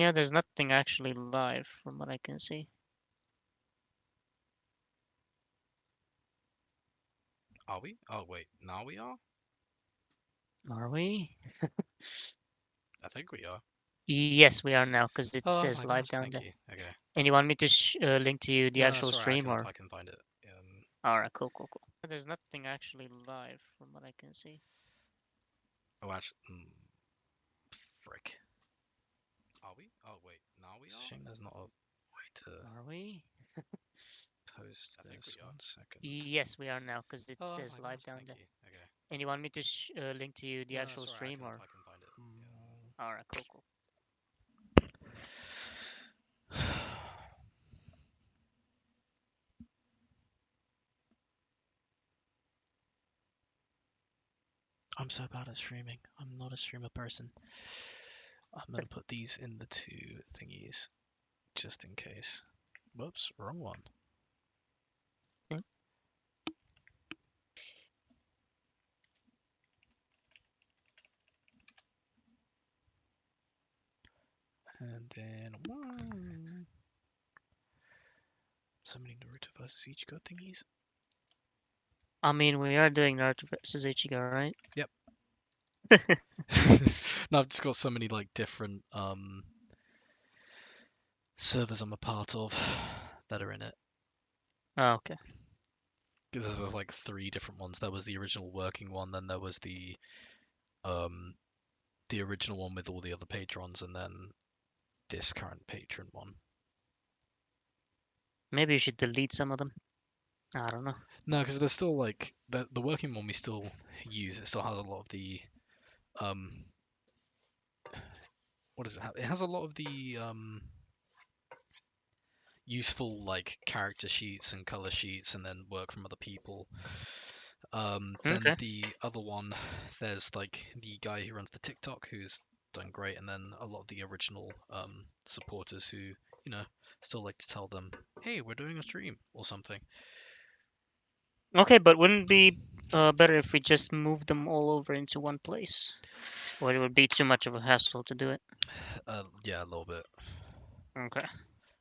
Yeah, there's nothing actually live from what I can see. Are we? Oh wait, now we are? Are we? I think we are. Yes, we are now, because it Oh says my live god, down thank there. you. Okay. And you want me to link to you the No, no, actual sorry, I stream, can or? I can find it. Alright, cool, cool, cool. There's nothing actually live from what I can see. Oh actually, frick. Are we? Oh wait, now we It's a are? shame there's not a way to Are we? post I think we this. are. 1 second. Yes, we are now, because it Oh says my god, live down thank there. you. Okay. And you want me to link to you the No, no, actual sorry, stream, or? I can find it. Alright, cool, cool. I'm so bad at streaming. I'm not a streamer person. I'm gonna put these in the two thingies just in case. Whoops, wrong one. Hmm. And then so many Naruto versus Ichigo thingies. I mean, we are doing Naruto versus Ichigo, right? Yep. Oh, No, I've just got so many like different servers I'm a part of that are in it. okay. There's like three different ones. There was the original working one, then there was um the original one with all the other patrons, and then this current patron one. Maybe you should delete some of them. I don't know. No, because there's still like the working one we still use. It still has a lot of the um what does it have? It has a lot of the useful like character sheets and color sheets, and then work from other people. Then Okay. the other one, there's like the guy who runs the TikTok who's done great, and then a lot of the original supporters who, you know, still like to tell them, hey, we're doing a stream or something. Okay, but wouldn't it be better if we just moved them all over into one place? Or it would be too much of a hassle to do it? Yeah, a little bit. Okay.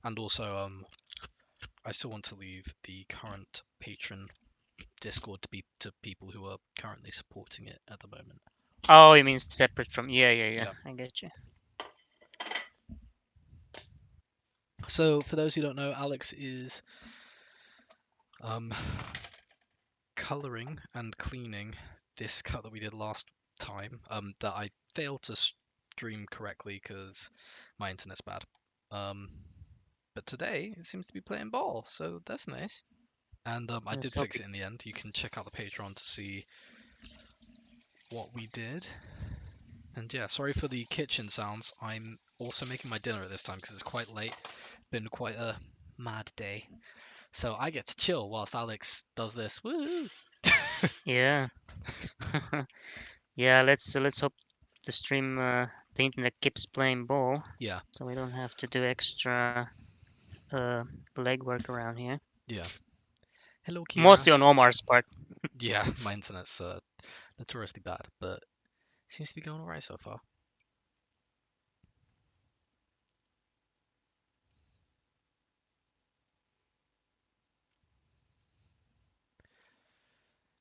And also, I still want to leave the current patron Discord to be to people who are currently supporting it at the moment. Oh, you mean separate from? Yeah, yeah, yeah. Yeah. I get you. So for those who don't know, Alex is um coloring and cleaning this cut that we did last time that I failed to stream correctly because my internet's bad. Um, but today it seems to be playing ball, so that's nice. And I Let's did hope fix it in the end. You can check out the Patreon to see what we did. And yeah, sorry for the kitchen sounds. I'm also making my dinner at this time because it's quite late. Been quite a mad day. So I get to chill whilst Alex does this. Woo! Yeah. Yeah, let's hope the stream the internet keeps playing ball, Yeah, so we don't have to do extra legwork around here. yeah. Hello, Kira. Mostly on Omar's part. Yeah, my internet's notoriously bad, but seems to be going alright so far.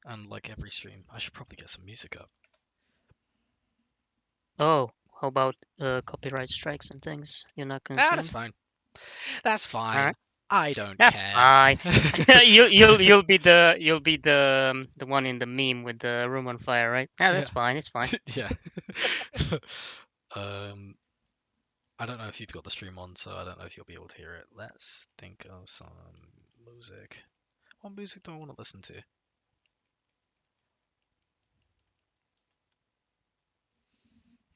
And like every stream, I should probably get some music up. Oh, how about copyright strikes and things? You're not Ah, that's concerned? fine. That's All fine. right, I don't that's care. fine. You'll be the one in the meme with the room on fire, right? Yeah, Yeah, that's fine. It's fine. yeah. um, I don't know if you've got the stream on, so I don't know if you'll be able to hear it. Let's think of some music. What music do I want to listen to?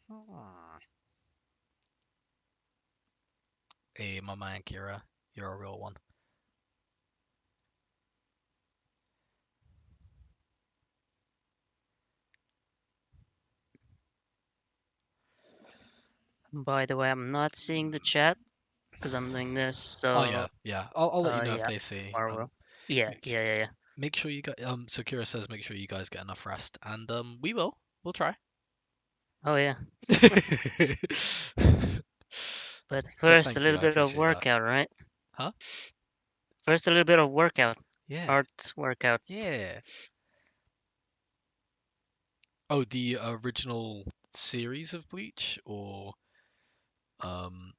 Hmm. Hey, my man, Kira, you're a real one. By the way, I'm not seeing the chat because I'm doing this. Oh yeah, So, yeah. I'll let you know if yeah, they say. tomorrow will. Yeah, Make yeah, yeah, yeah. make sure you get So Kira says make sure you guys get enough rest, and we will. We'll try. Oh yeah. But But first, a thank you, little I bit of appreciate that. workout, right? Huh? First, a little bit of workout, Yeah. art workout. Yeah. Oh, the original series of Bleach, or um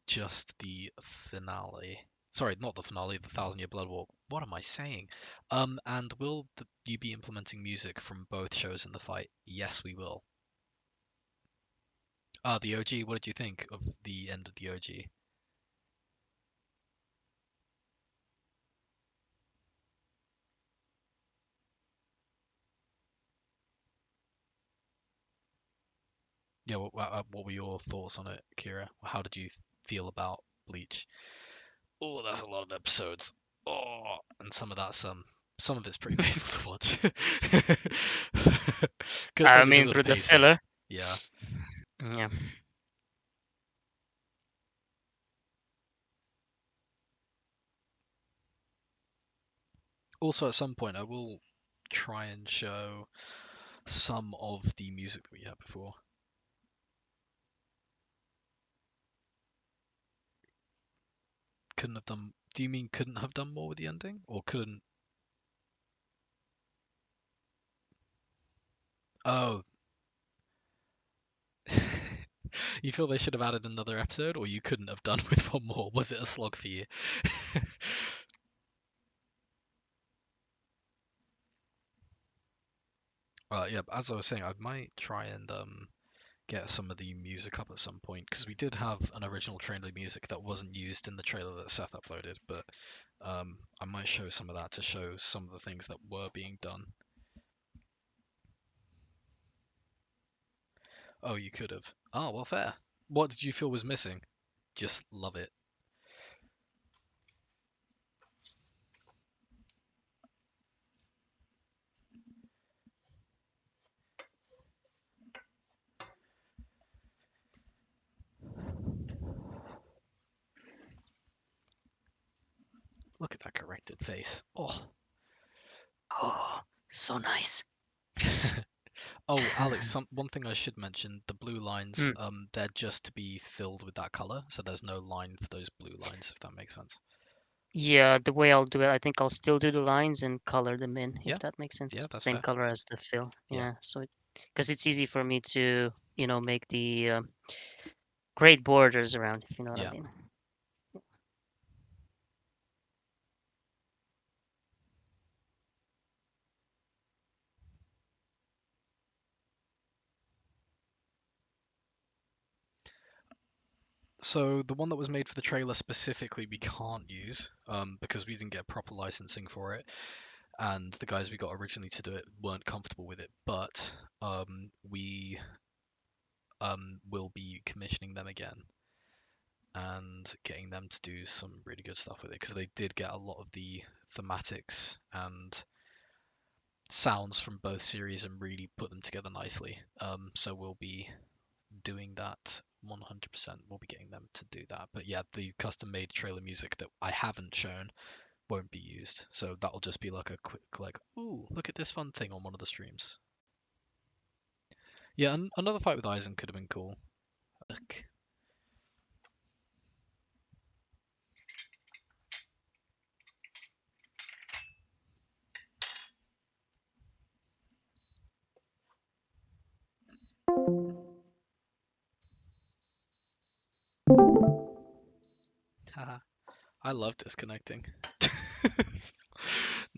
just the finale? Sorry, not the finale, the Thousand Year Blood War. What am I saying? And will you be implementing music from both shows in the fight? Yes, we will. The OG, what did you think of the end of the OG? Yeah, what were your thoughts on it, Kira? How did you feel about Bleach? Oh, that's a lot of episodes. Oh, and some of it's pretty painful to watch. I Only mean, because of the through the pacing. filler. Yeah. Yeah. Also, at some point, I will try and show some of the music that we had before. Couldn't have done. Do you mean couldn't have done more with the ending, or couldn't? Oh, you feel they should have added another episode, or you couldn't have done with one more? Was it a slog for you? Yeah, but as I was saying, I might try and get some of the music up at some point because we did have an original trailer music that wasn't used in the trailer that Seth uploaded, but I might show some of that to show some of the things that were being done. Oh, you could have. Oh, well, fair. What did you feel was missing? Just love it. Look at that corrected face. Oh. Oh, so nice. Oh, Alex, one thing I should mention, the blue lines, Hmm. they're just to be filled with that color, so there's no line for those blue lines, if that makes sense. Yeah, the way I'll do it, I think I'll still do the lines and color them in, Yeah, if that makes sense. yeah, that's Same fair. color as the fill. Yeah. Yeah, so because it's easy for me to, make the great borders around, if you know what I Yeah. mean. So the one that was made for the trailer specifically we can't use because we didn't get proper licensing for it, and the guys we got originally to do it weren't comfortable with it. But we will be commissioning them again and getting them to do some really good stuff with it because they did get a lot of the thematics and sounds from both series and really put them together nicely. So we'll be doing that 100%. We'll be getting them to do that. But yeah, the custom made trailer music that I haven't shown won't be used. So that'll just be like a quick, like, ooh, look at this fun thing on one of the streams. Yeah, and another fight with Aizen could have been cool. Look. Haha, I love disconnecting.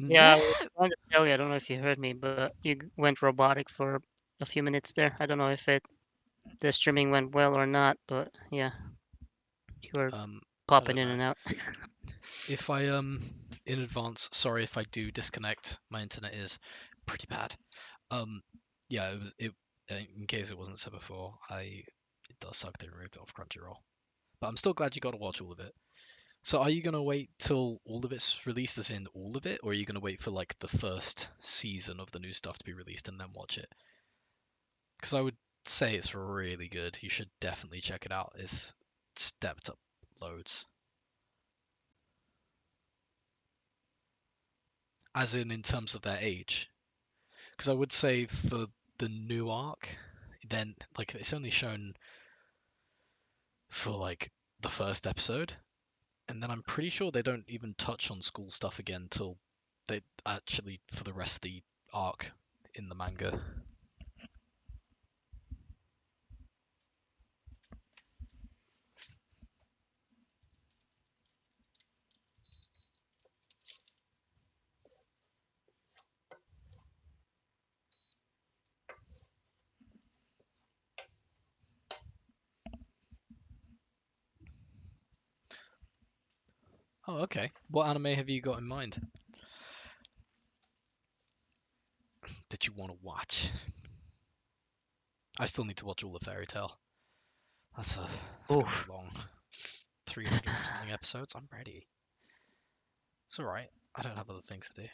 Yeah, I Nah. was trying to tell you, I don't know if you heard me, but you went robotic for a few minutes there. I don't know if the streaming went well or not, but yeah, you were I popping don't in know. and out. If I in advance, sorry if I do disconnect. My internet is pretty bad. Um, yeah, it. In case it wasn't said before, it does suck they removed it off Crunchyroll. But I'm still glad you got to watch all of it. So are you gonna wait till all of it's released, as in all of it, or are you gonna wait for like the first season of the new stuff to be released and then watch it? Because I would say it's really good. You should definitely check it out. It's stepped up loads. As in terms of their age. Because I would say for the new arc, then like it's only shown for like the first episode, and then I'm pretty sure they don't even touch on school stuff again till they actually for the rest of the arc in the manga. Oh, okay. What anime have you got in mind that you want to watch? I still need to watch all the Fairy Tale. That's gonna be Oof. long. 300 and something episodes. I'm ready. It's all right. I don't have other things to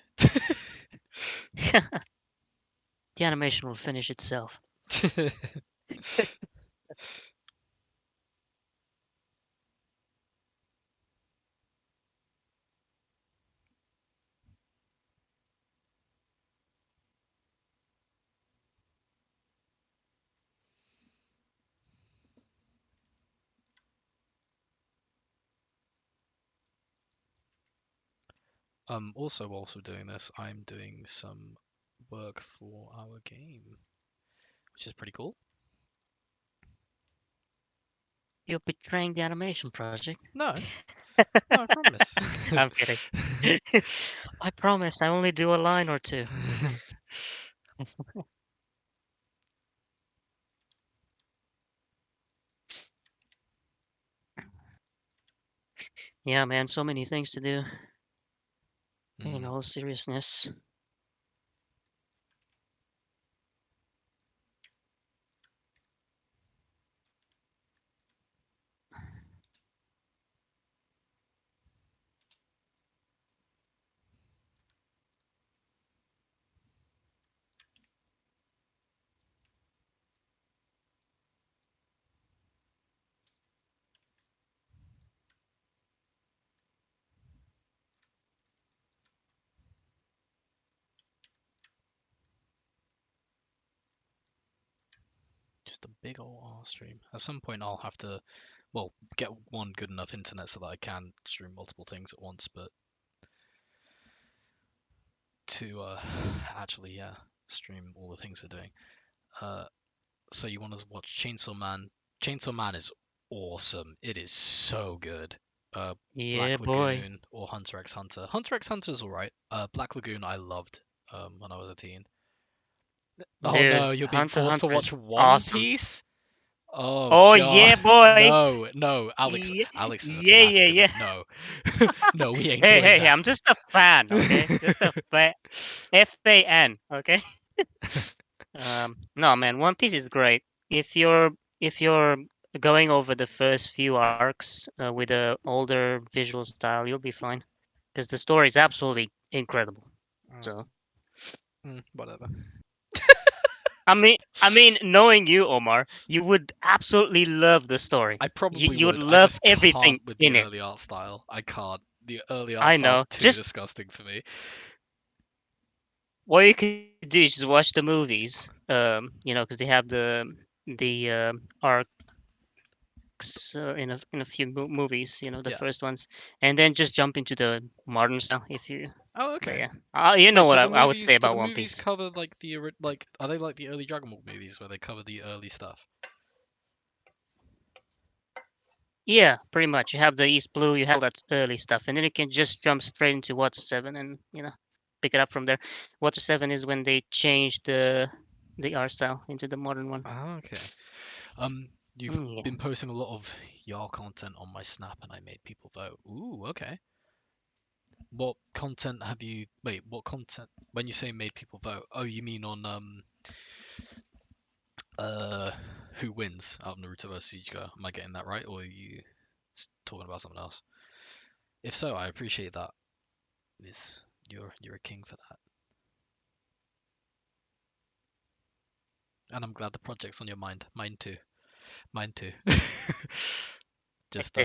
The animation will finish itself. do. Also doing this, I'm doing some work for our game, which is pretty cool. You're betraying the animation project. No, no, I promise. I'm kidding. I promise I only do a line or two. Yeah, man, so many things to do. In Mm. all seriousness. Just a big old R stream. At some point, I'll have to, well, get one good enough internet so that I can stream multiple things at once. But to actually, yeah, stream all the things we're doing. Uh, so you want to watch Chainsaw Man? Chainsaw Man is awesome. It is so good. Yeah, Black boy. Lagoon or Hunter x Hunter. Hunter x Hunter is alright. Black Lagoon I loved when I was a teen. Oh Dude, no, you're being Hunter x forced to Hunter is watch One awesome. Piece? Oh Oh, god. yeah, boy. No, no, Alex Yeah, Alex is a yeah, yeah, fanatic of yeah. it. No. No, we ain't Hey, doing hey, hey, that. I'm just a fan, okay? Just a fan. FAN, okay? No, man, One Piece is great. If you're going over the first few arcs with a older visual style, you'll be fine because the story is absolutely incredible. Mm, So, whatever. I mean, knowing you, Omar, you would absolutely love the story. I You probably you would would. I love just everything can't with the in it. early art style. I can't. The early art I style's know. too Just disgusting for me. what you could do is just watch the movies. Because they have the arcs in a few movies. The Yeah. first ones, and then just jump into the modern style. If you, Oh, but okay. yeah, you know Wait, what I would say do about the One movies Piece. cover like like are they like the early Dragon Ball movies where they cover the early stuff? Yeah, pretty much. You have the East Blue, you have that early stuff, and then you can just jump straight into Water Seven and pick it up from there. Water Seven is when they changed the art style into the modern one. Ah, okay. You've Yeah. been posting a lot of y'all content on my Snap, and I made people vote. Ooh, okay. What content have you? Wait, what content? When you say made people vote, oh, you mean on uh, who wins out of Naruto versus Ichigo? Am I getting that right, or are you talking about something else? If so, I appreciate that. Is you're a king for that, and I'm glad the project's on your mind. Mine too. Mine too. Just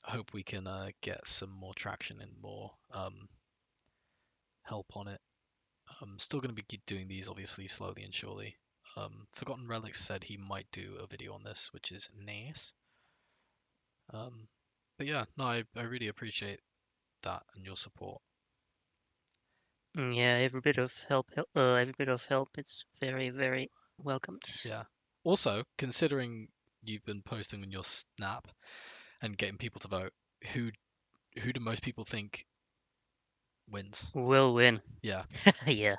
hope we can get some more traction and more help on it. I'm still going to be doing these obviously slowly and surely. Forgotten Relics said he might do a video on this, which is nice. But yeah, no, I really appreciate that and your support. Yeah, every bit of help, it's very, very welcomed. Yeah. Also, considering you've been posting on your Snap and getting people to vote, who who do most people think wins? Will win. Yeah. Yeah.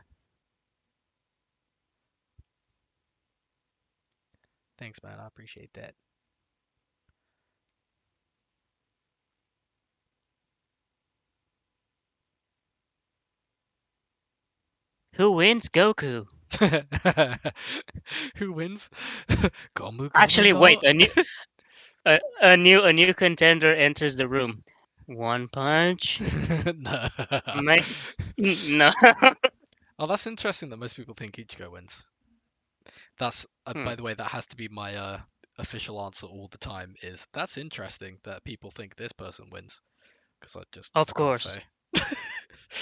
Thanks, man. I appreciate that. Who wins? Goku. Who wins? Gomu Gomu Actually, wait. no. A new contender enters the room. One punch. No. May no. Oh, that's interesting that most people think Ichigo wins. That's Hmm, by the way, that has to be my official answer all the time. Is that's interesting that people think this person wins because of I can't course. say.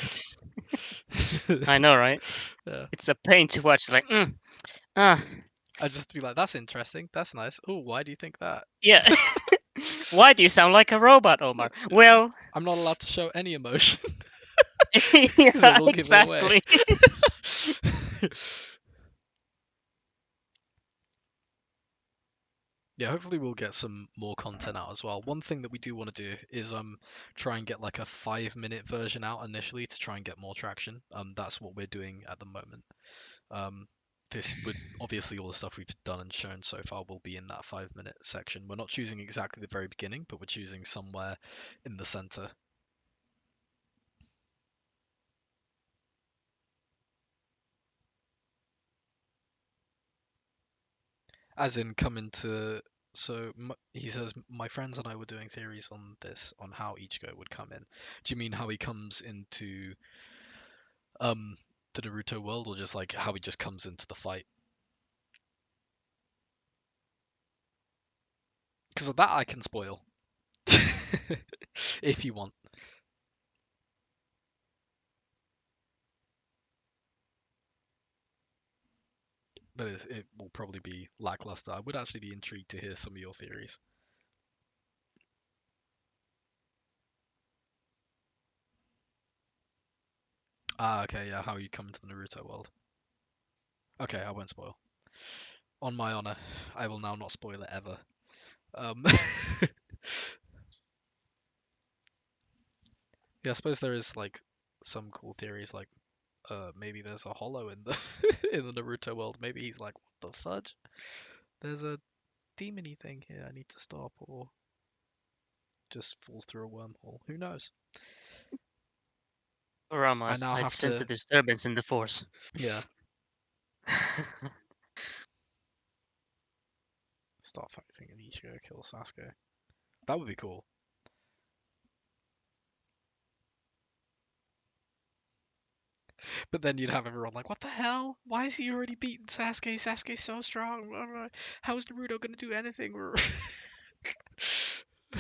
It's, I know, right? Yeah, It's a pain to watch. Like, ah, I just have to be like, that's interesting. That's nice. Oh, why do you think that? yeah. Why do you sound like a robot, Omar? Yeah. Well, I'm not allowed to show any emotion because it yeah, will give it away. exactly. Yeah, hopefully we'll get some more content out as well. One thing that we do want to do is try and get like a 5 minute version out initially to try and get more traction. That's what we're doing at the moment. Um, this would obviously all the stuff we've done and shown so far will be in that 5 minute section. We're not choosing exactly the very beginning, but we're choosing somewhere in the center. As in come into so he says my friends and I were doing theories on this on how Ichigo would come in. Do you mean how he comes into um the Naruto world, or just like how he just comes into the fight? Because of that I can spoil if you want. But it will probably be lackluster. I would actually be intrigued to hear some of your theories. Ah, okay, yeah, how you come into the Naruto world. Okay, I won't spoil. On my honor, I will now not spoil it ever. Um, yeah, I suppose there is like some cool theories, like maybe there's a hollow in the in the Naruto world. Maybe he's like, what the fudge? There's a demony thing here. I need to stop, or just falls through a wormhole. Who knows? I Ramos, now I have sense a to, disturbance in the force. yeah, start fighting and Ichigo kill Sasuke. That would be cool. But then you'd have everyone like, what the hell? Why is he already beaten Sasuke? Sasuke's so strong. How is Naruto gonna do anything?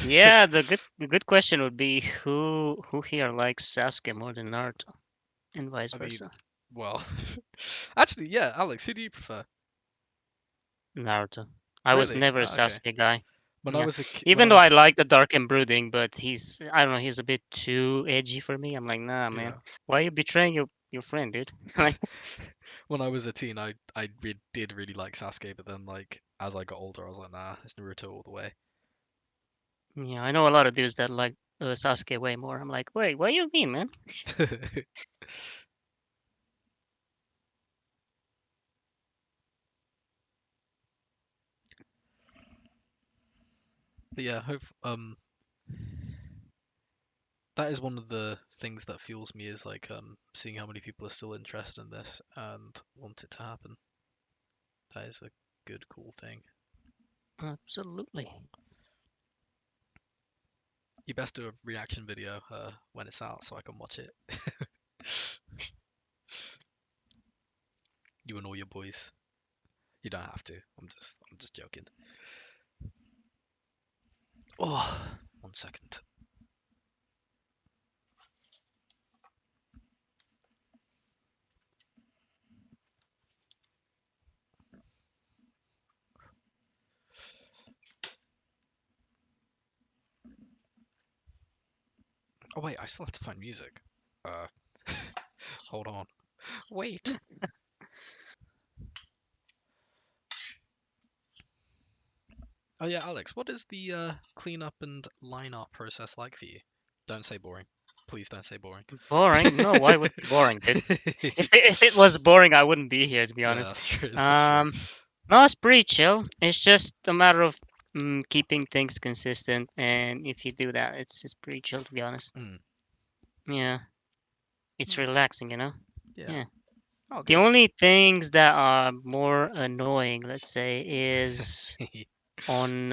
Yeah, the good question would be who here likes Sasuke more than Naruto, and vice I mean, versa. well, actually, yeah, Alex, who do you prefer? Naruto. I was Really? never a Ah, okay. Sasuke guy. When I Yeah, was when even I though I was like the dark and brooding, but I don't know, he's a bit too edgy for me. I'm like, nah, man, yeah, why are you betraying your friend, dude? Like, when I was a teen, I did really like Sasuke, but then like as I got older, I was like, nah, it's Naruto all the way. yeah, I know a lot of dudes that like Sasuke way more. I'm like, wait, what do you mean, man? But yeah, hope that is one of the things that fuels me is like seeing how many people are still interested in this and want it to happen. That is a good, cool thing. Absolutely. You best do a reaction video when it's out so I can watch it. You and all your boys. You don't have to. I'm just joking. Oh, 1 second. Oh wait, I still have to find music. Uh, hold on. Wait. Oh yeah, Alex, what is the cleanup and line art process like for you? Don't say boring. Please don't say boring. Boring? No, why would it be boring, dude? If it was boring, I wouldn't be here, to be Yeah, honest. that's true. That's true. Um, no, it's pretty chill. It's just a matter of keeping things consistent, and if you do that, it's pretty chill, to be honest. Mm, Yeah, it's nice. relaxing, you know. Yeah. Yeah. Oh, The good. only things that are more annoying, let's say, is on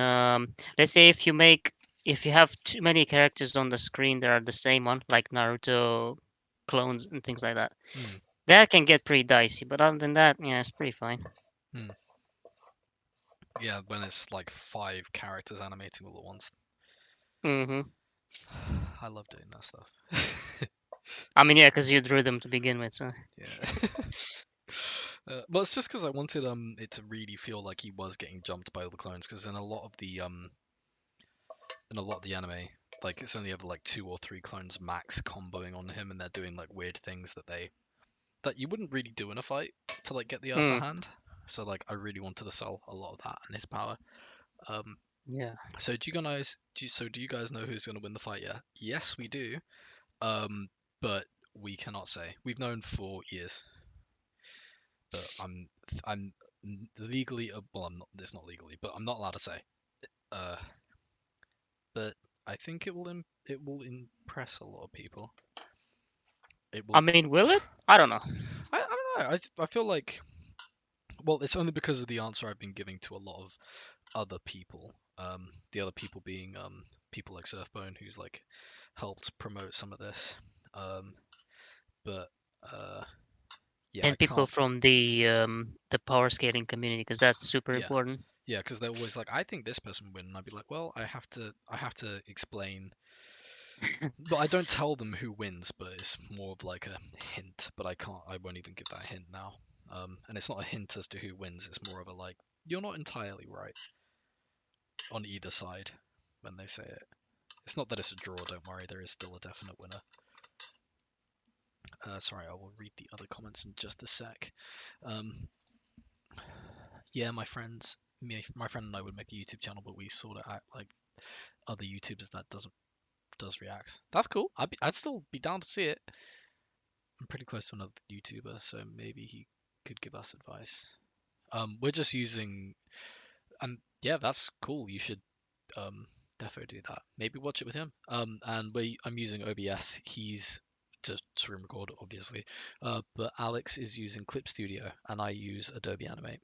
let's say if you have too many characters on the screen that are the same one, like Naruto clones and things like that. Mm, That can get pretty dicey, but other than that, yeah, it's pretty fine. mm. Yeah, when it's like 5 characters animating all at once. Hmm. I love doing that stuff. I mean, yeah, because you drew them to begin with, so. Yeah. Well, it's just because I wanted it to really feel like he was getting jumped by all the clones. Because in a lot of the anime, like it's only ever like 2 or 3 clones max comboing on him, and they're doing like weird things that you wouldn't really do in a fight to like get the upper Mm, hand. So like I really wanted to sell a lot of that and his power. Um, yeah. so do you guys know who's gonna win the fight yet? Yes, we do. But we cannot say. We've known for years, but I'm legally well, I'm not. It's not legally, but I'm not allowed to say. Uh, but I think it will impress a lot of people. It I will. mean, will it? I don't know. I don't know. I feel like well, it's only because of the answer I've been giving to a lot of other people. The other people being people like Surfbone, who's like helped promote some of this. Um, but yeah, I And people can't. from the power scaling community, because that's super Yeah, important. yeah, because they're always like, I think this person would win, and I'd be like, well, I have to explain. But I don't tell them who wins, but it's more of like a hint. But I won't even give that hint now. And it's not a hint as to who wins. It's more of a like, you're not entirely right on either side when they say it. It's not that it's a draw. Don't worry, there is still a definite winner. Sorry, I will read the other comments in just a sec. Um, yeah, my friend and I would make a YouTube channel, but we sort of act like other YouTubers that does reacts. That's cool. I'd still be down to see it. I'm pretty close to another YouTuber, so maybe he could give us advice. We're just using, and yeah, that's cool. You should defo do that. Maybe watch it with him. And I'm using OBS. He's to screen record, obviously. But Alex is using Clip Studio, and I use Adobe Animate.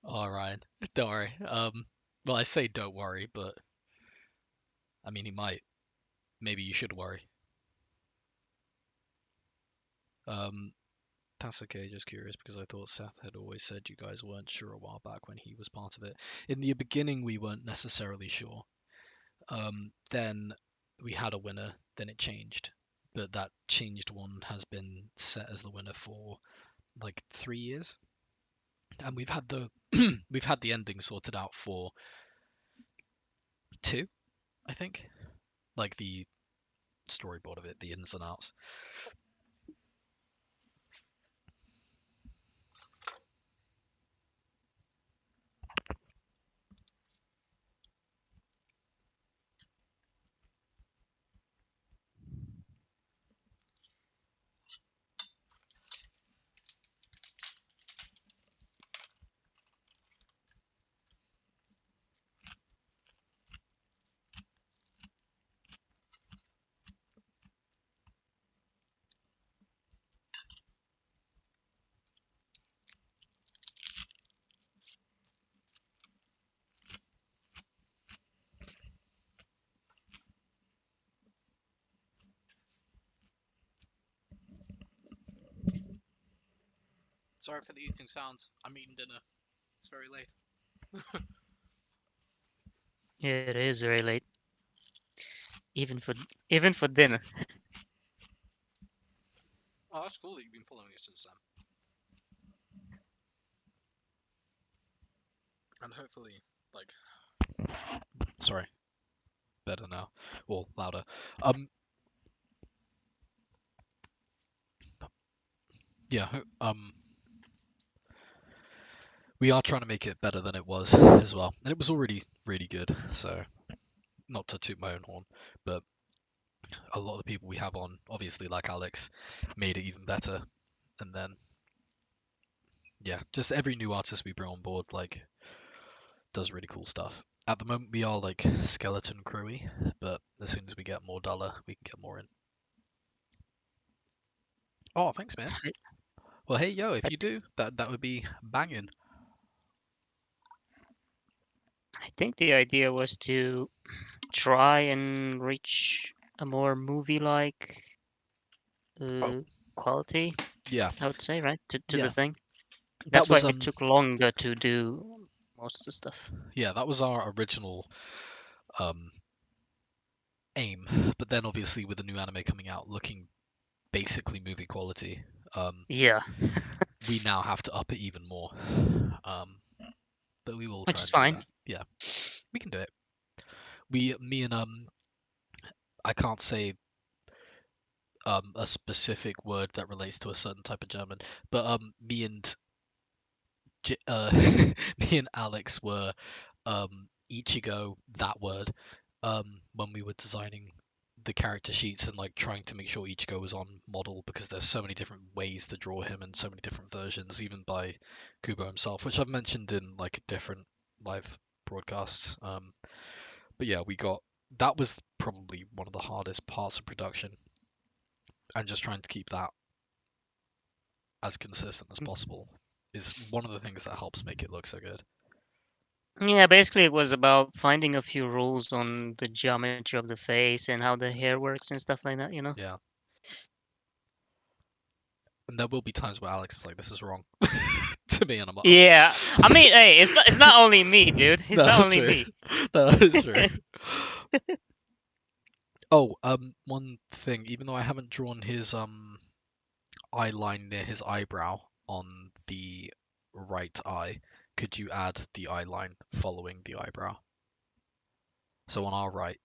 All right, don't worry. Well, I say don't worry, but I mean he might. Maybe you should worry. Um, that's okay. Just curious because I thought Seth had always said you guys weren't sure a while back when he was part of it. In the beginning, we weren't necessarily sure. Then we had a winner. Then it changed, but that changed one has been set as the winner for like 3 years, and we've had the we've had the ending sorted out for two, I think. Like the storyboard of it, the ins and outs. Sorry for the eating sounds. I'm eating dinner. It's very late. Yeah, it is very late, even for even for dinner. Oh, that's cool that you've been following it since then. And hopefully, like, sorry, better now, or louder. Yeah, we are trying to make it better than it was as well, and it was already really good. So, not to toot my own horn, but a lot of the people we have on, obviously, like Alex, made it even better. And then, yeah, just every new artist we bring on board, like, does really cool stuff. At the moment, we are like skeleton crewy, but as soon as we get more dollar, we can get more in. Oh, thanks, man. I, Well, hey, yo, if I you do, that would be banging. I think the idea was to try and reach a more movie-like Oh, uh, quality, yeah, I would say, right? To the yeah. thing. That That's why was it took longer to do most of the stuff. yeah, that was our original um aim. But then obviously with the new anime coming out, looking basically movie quality, Yeah, we now have to up it even more. Um, but we will which try is and do fine. that. Yeah, we can do it. Me and I can't say a specific word that relates to a certain type of German, but me and me and Alex were Ichigo, that word, when we were designing the character sheets and like trying to make sure Ichigo was on model because there's so many different ways to draw him and so many different versions, even by Kubo himself, which I've mentioned in like different live broadcasts. But yeah, we got that was probably one of the hardest parts of production, and just trying to keep that as consistent as possible is one of the things that helps make it look so good. Yeah, basically it was about finding a few rules on the geometry of the face and how the hair works and stuff like that, you know? Yeah. And there will be times where Alex is like, "This is wrong," to me, and I'm like, "Oh, Yeah. I mean, hey, it's not only me, dude. It's no, not that's only true. me. No, that's true." Oh, one thing, even though I haven't drawn his eye line near his eyebrow on the right eye, could you add the eye line following the eyebrow? So on our right,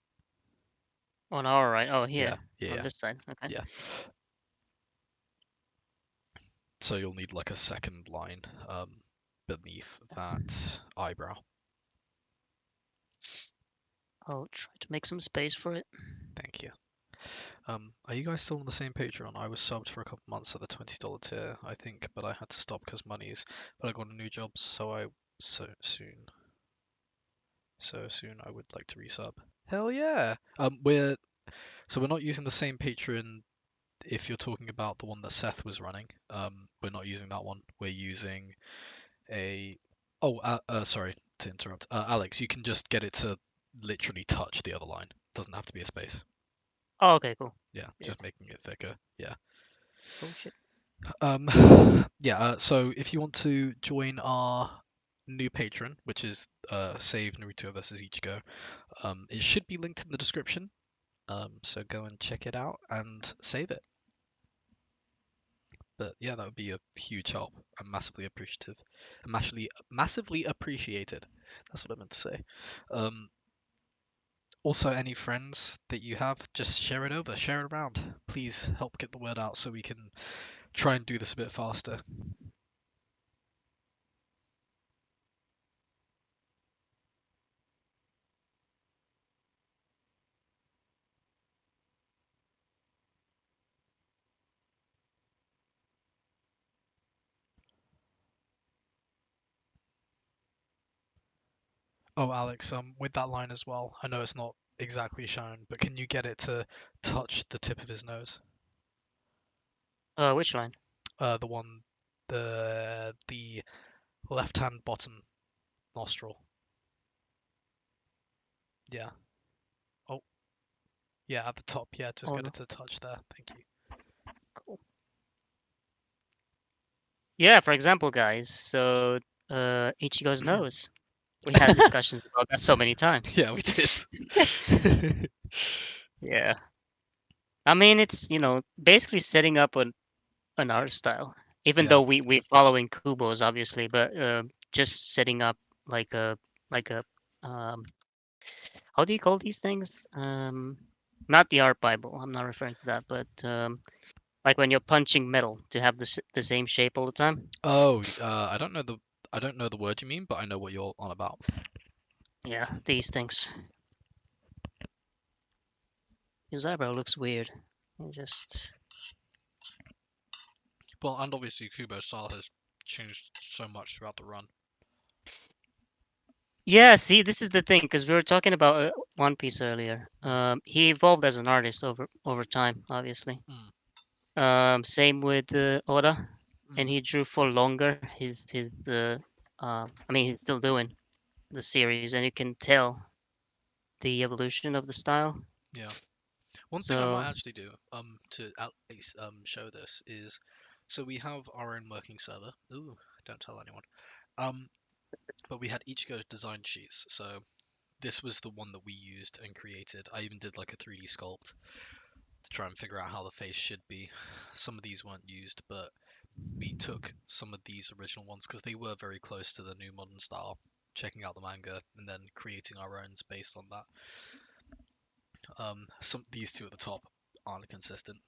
Oh, no, all right. Oh, yeah, here yeah, on yeah, this side. Okay. yeah. So you'll need like a second line beneath that eyebrow. I'll try to make some space for it. Thank you. Are you guys still on the same Patreon? I was subbed for a couple months at the $20 tier, I think, but I had to stop because money's. But I got a new job, so soon I would like to resub. Hell yeah! We're not using the same Patreon. If you're talking about the one that Seth was running, we're not using that one. We're using a. Oh, sorry to interrupt. Alex, you can just get it to literally touch the other line. Doesn't have to be a space. Oh, okay, cool. Yeah, Yeah. just making it thicker. Yeah. Oh shit. Um, yeah, so if you want to join our new patron, which is Save Naruto versus Ichigo, it should be linked in the description. So go and check it out and save it. But yeah, that would be a huge help. I'm massively appreciative. Massively appreciated. That's what I meant to say. Um, Also, any friends that you have, just share it over, share it around. Please help get the word out so we can try and do this a bit faster. Oh, Alex, with that line as well, I know it's not exactly shown, but can you get it to touch the tip of his nose? Which line? The one, the left-hand bottom nostril. Yeah. Oh, yeah, at the top. Yeah, just Oh get no. it to touch there. Thank you. Cool. Yeah, for example, guys. So, Ichigo's nose. We had discussions about that so many times. Yeah, we did. Yeah. I mean, it's, basically setting up an art style. Even Yeah, though we following Kubo's obviously, but just setting up like a like a um how do you call these things? Not the art Bible. I'm not referring to that, but like when you're punching metal to have the same shape all the time. Oh, I don't know the word you mean, but I know what you're on about. Yeah, these things. His eyebrow looks weird. It just Well, and obviously Kubo's style has changed so much throughout the run. yeah. See, this is the thing because we were talking about One Piece earlier. Mm, He evolved as an artist over time, obviously. mm, Same with Oda, and mm, he drew for longer. I mean, he's still doing the series, and you can tell the evolution of the style. yeah. One thing I So might actually do, to at least show this is, so we have our own working server. Ooh, don't tell anyone. Um, but we had Ichigo's design sheets, so this was the one that we used and created. I even did like a 3D sculpt to try and figure out how the face should be. Some of these weren't used, but we took some of these original ones because they were very close to the new modern style, checking out the manga and then creating our own based on that. Some these two at the top aren't consistent,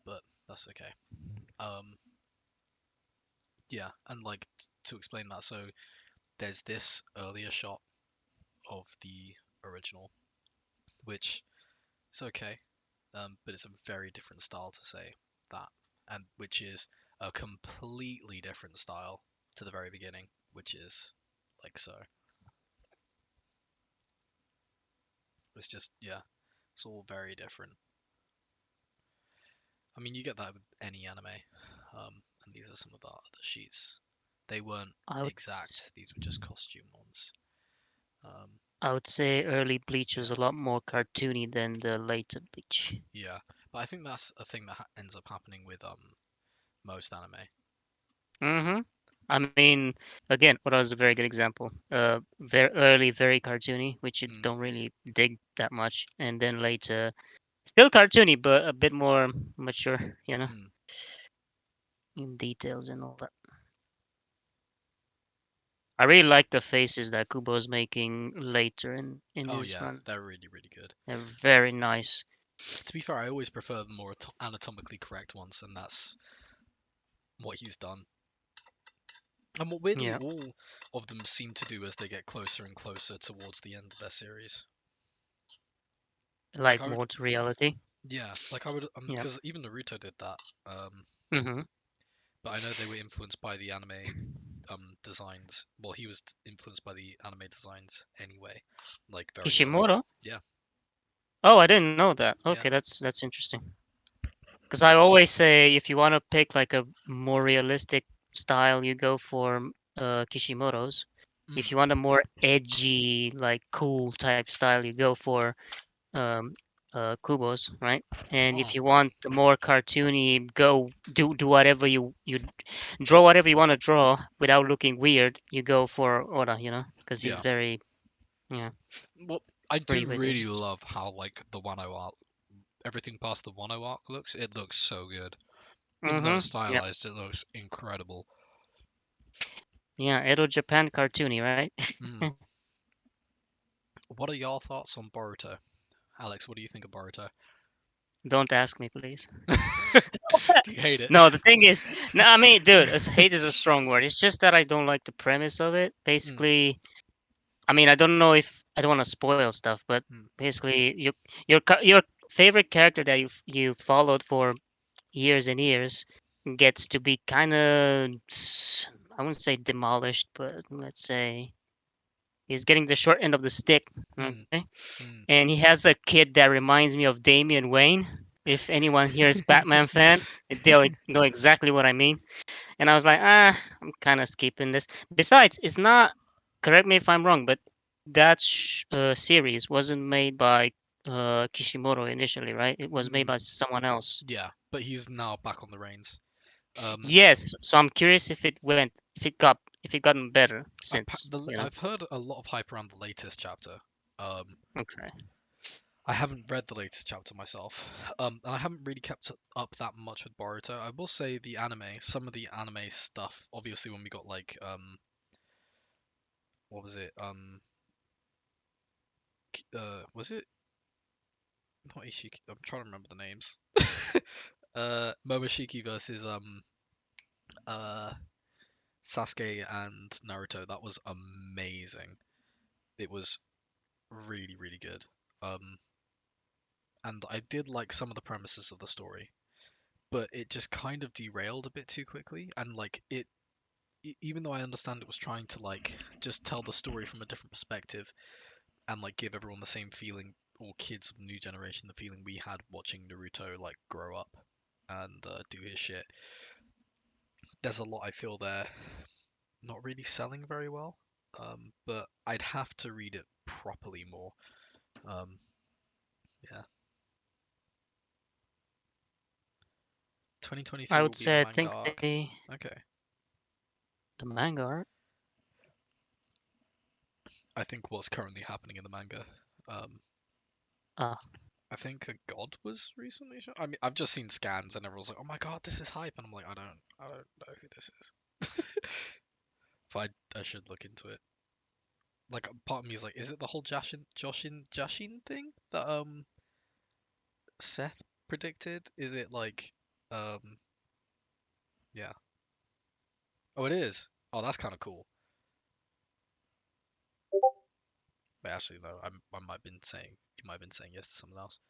but that's okay. Um, yeah, and like to explain that, so there's this earlier shot of the original, which is okay, but it's a very different style to say that, and which is a completely different style to the very beginning, which is like so. It's just yeah, it's all very different. I mean, you get that with any anime, and these are some of the other sheets. They weren't I would s- exact; these were just costume ones. Um, I would say early Bleach was yeah, a lot more cartoony than the later Bleach. yeah, but I think that's a thing that ends up happening with most anime. Mm-hmm. I mean, again, what was a very good example. Very early, very cartoony, which you Mm, don't really dig that much, and then later, still cartoony, but a bit more mature, mm. in details and all that. I really like the faces that Kubo's making later in Oh his yeah, run. they're really really good. They're very nice. To be fair, I always prefer the more anatomically correct ones, and that's what he's done. And what weirdly Yeah, all of them seem to do as they get closer and closer towards the end of their series. Like like I would, more to reality. yeah, like I would, Yeah. because even Naruto did that. Mm-hmm. But I know they were influenced by the anime designs. Well, he was influenced by the anime designs anyway, like very early. Kishimoto. Yeah, Oh, I didn't know that. yeah. Okay, that's interesting. Because I always say if you want to pick like a more realistic style, you go for Kishimoto's. If Mm. you want a more edgy, like cool type style, you go for um, Kubo's, right? And if Oh, you want the more cartoony, go do whatever you draw whatever you want to draw without looking weird. You go for Oda, because he's yeah. very yeah Well, I free do with his. really love how like the Wano arc, everything past the Wano arc looks. It looks so good. Even though it's Yeah, stylized, it looks incredible. yeah, Edo Japan cartoony, right? Mm. What are your thoughts on Boruto? Alex, what do you think of Boruto? Don't ask me, please. Do you hate it? No, the thing is, no, I mean, dude, hate is a strong word. It's just that I don't like the premise of it. Mm, Basically, I mean, I don't know if I don't want to spoil stuff, but mm, basically, your favorite character that you followed for years and years gets to be kind of, I wouldn't say demolished, but let's say he's getting the short end of the stick. mm, Okay, mm. and he has a kid that reminds me of Damian Wayne. If anyone here is Batman fan, they'll know exactly what I mean. And I was like, I'm kind of skipping this. Besides, it's not. Correct me if I'm wrong, but that series wasn't made by Kishimoto initially, right? It was made Mm. by someone else. Yeah, but he's now back on the reins. Um, Yes, so I'm curious if it gotten better since, I've heard a lot of hype around the latest chapter. Um, Okay. I haven't read the latest chapter myself, and I haven't really kept up that much with Boruto. I will say the anime, some of the anime stuff. Obviously, when we got like what was it? Was it not Ishiki? I'm trying to remember the names. Momoshiki versus uh Sasuke and Naruto. That was amazing. It was really, really good. Um, and I did like some of the premises of the story, but it just kind of derailed a bit too quickly. And like even though I understand it was trying to like just tell the story from a different perspective and like give everyone the same feeling, or kids of the new generation the feeling we had watching Naruto like grow up and do his shit. There's a lot I feel there not really selling very well. But I'd have to read it properly more. Um, yeah. I 2023 will would be the say I manga think arc. Okay. the manga art. I think what's currently happening in the manga. Um, Ah, I think a god was recently shown. I mean, I've just seen scans and everyone's like, "Oh my god, this is hype," and I'm like, I don't know who this is. But I should look into it. Like, part of me is like, is it the whole Jashin thing that Seth predicted? Is it like, um, yeah. Oh, it is. Oh, that's kind of cool. But actually, no, I might have been saying you might have been saying yes to someone else.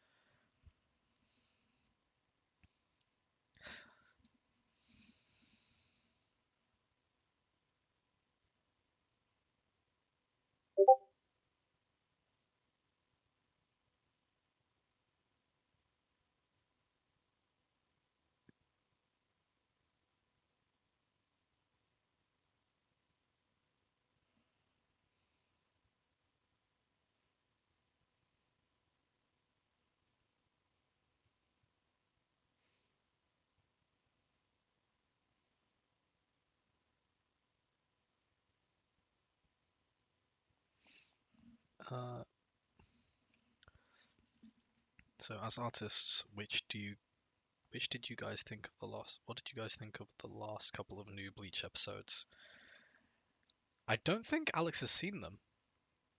Uh, so as artists, which did you guys think of the last? What did you guys think of the last couple of new Bleach episodes? I don't think Alex has seen them.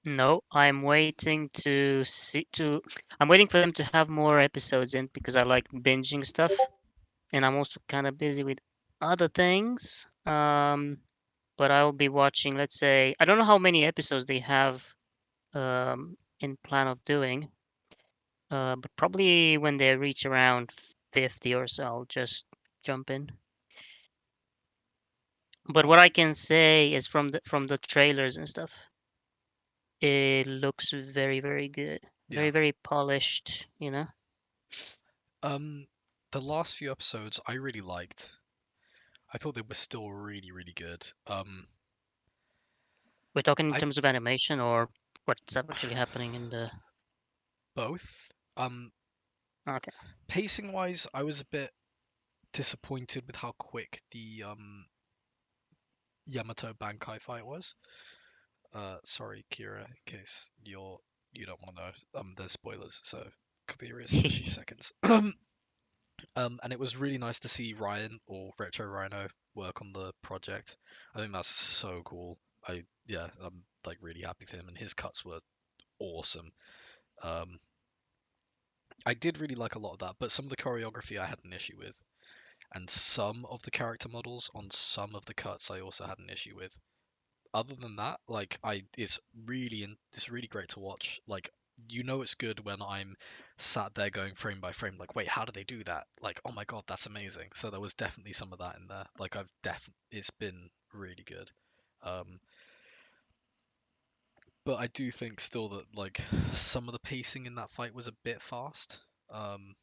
no, I'm waiting to see to. I'm waiting for them to have more episodes in because I like binging stuff, and I'm also kind of busy with other things. But I'll be watching. Let's say I don't know how many episodes they have in plan of doing. But probably when they reach around 50 or so, I'll just jump in. But Uh, what I can say is from the trailers and stuff, it looks very, very good. yeah. Very, very polished, you know? Um, the last few episodes I really liked. I thought they were still really, really good. We're talking in I terms of animation or what's actually happening in the. both. Okay. Pacing wise, I was a bit disappointed with how quick the Yamato Bankai fight was. Sorry, Kira, in case you don't want to know. There's spoilers, so cover your ears for a few seconds. And it was really nice to see Ryan or Retro Rhino work on the project. I think that's so cool. I'm like really happy for him, and his cuts were awesome. Um, I did really like a lot of that, but some of the choreography I had an issue with, and some of the character models on some of the cuts I also had an issue with. Other than that, like it's really great to watch. Like it's good when I'm sat there going frame by frame, like, wait, how do they do that? Like, oh my god, that's amazing. So there was definitely some of that in there. Like it's been really good. Um, but I do think still that like some of the pacing in that fight was a bit fast. Um,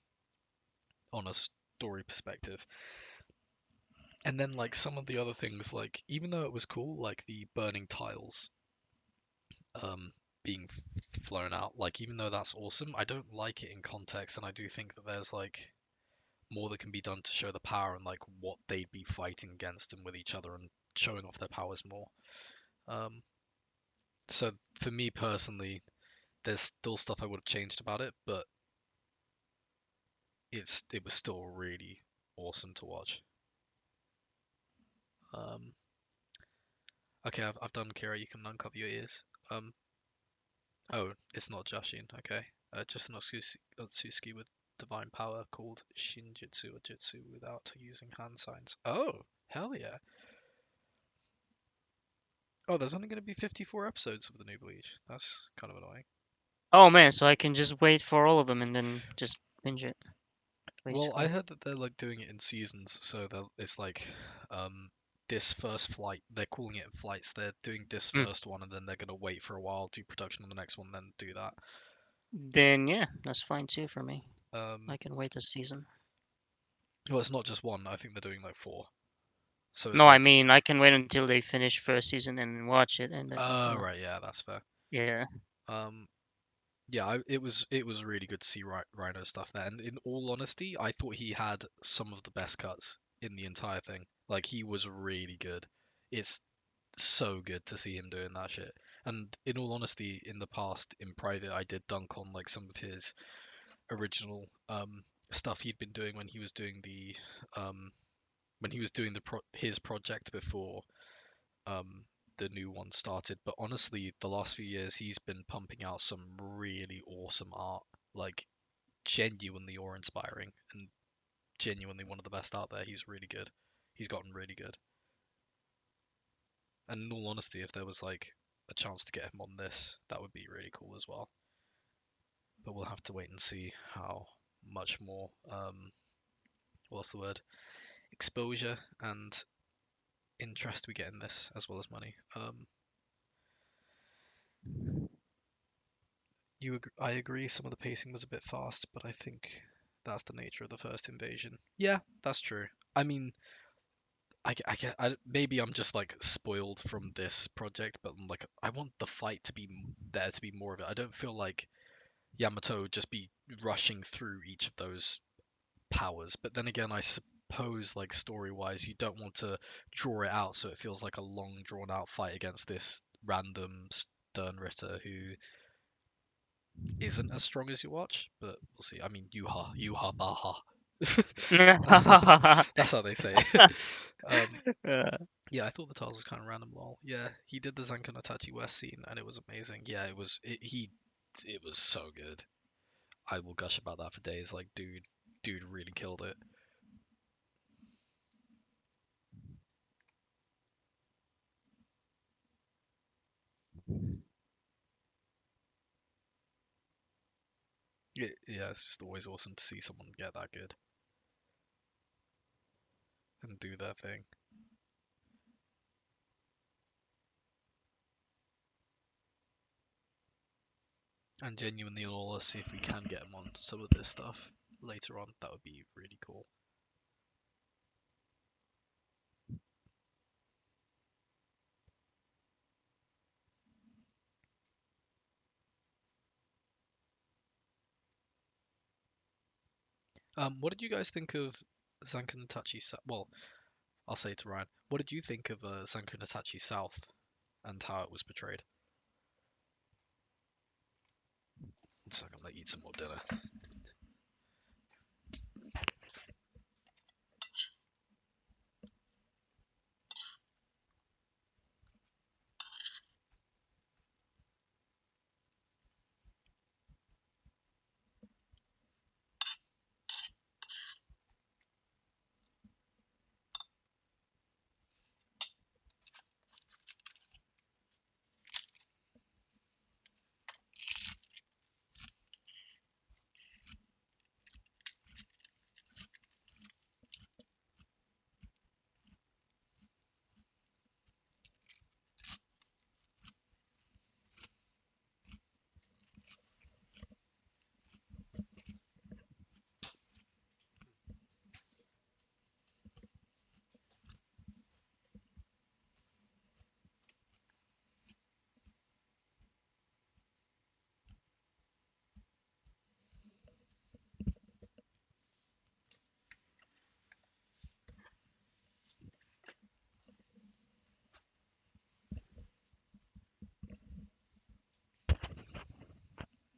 on a story perspective. And then like some of the other things, like even though it was cool, like the burning tiles um being flown out, like even though that's awesome, I don't like it in context, and I do think that there's like more that can be done to show the power and like what they'd be fighting against and with each other and showing off their powers more. Um, so for me personally, there's still stuff I would have changed about it, but it was still really awesome to watch. Um, Okay, I've done Kira. You can uncover your ears. Oh, it's not Jashin. Okay. Just an Otsuki with divine power called Shinjitsu or Jutsu without using hand signs. Oh, hell yeah. Oh, there's only going to be 54 episodes of the new Bleach. That's kind of annoying. Oh man, so I can just wait for all of them and then just binge it, Well, I basically. heard that they're like doing it in seasons, so it's like this first flight, they're calling it flights. They're doing this Hmm. first one and then they're gonna wait for a while, do production on the next one, then do that. Then yeah, that's fine too for me. Um, I can wait a season. well, it's not just one. I think they're doing like four. So it's No, I like, mean I can wait until they finish first season and watch it, and then right, yeah, that's fair. yeah. Um, yeah, it was really good to see Rhino stuff there. And in all honesty, I thought he had some of the best cuts in the entire thing. Like he was really good. It's so good to see him doing that shit. And in all honesty, in the past, in private, I did dunk on like some of his original stuff he'd been doing um when he was doing his project before um the new one started. But honestly, the last few years he's been pumping out some really awesome art, like genuinely awe-inspiring and genuinely one of the best out there. He's really good. He's gotten really good. And in all honesty, if there was like a chance to get him on this, that would be really cool as well. But we'll have to wait and see how much more what's the word, exposure and interest we get in this, as well as money. I agree. Some of the pacing was a bit fast, but I think that's the nature of the first invasion. Yeah, that's true. I mean, maybe I'm just like spoiled from this project, but like I want the fight to be there to be more of it. I don't feel like Yamato would just be rushing through each of those powers. But then again, I suppose like story-wise, you don't want to draw it out so it feels like a long drawn-out fight against this random Stern Ritter who isn't as strong as you watch. But we'll see. I mean, Yuha, Baha. That's how they say it. um, Uh, yeah, I thought the tiles was kind of random. Lol. Yeah, he did the Zankan Itachi West scene, and it was amazing. Yeah, it was so good. I will gush about that for days. Like, dude really killed it. Yeah, it's just always awesome to see someone get that good and do their thing. And genuinely, all us, if we can get them on some of this stuff later on, that would be really cool. What did you guys think of Zankan Itachi? Well, I'll say to Ryan, what did you think of Zankan Itachi South and how it was portrayed? So I'm gonna eat some more dinner.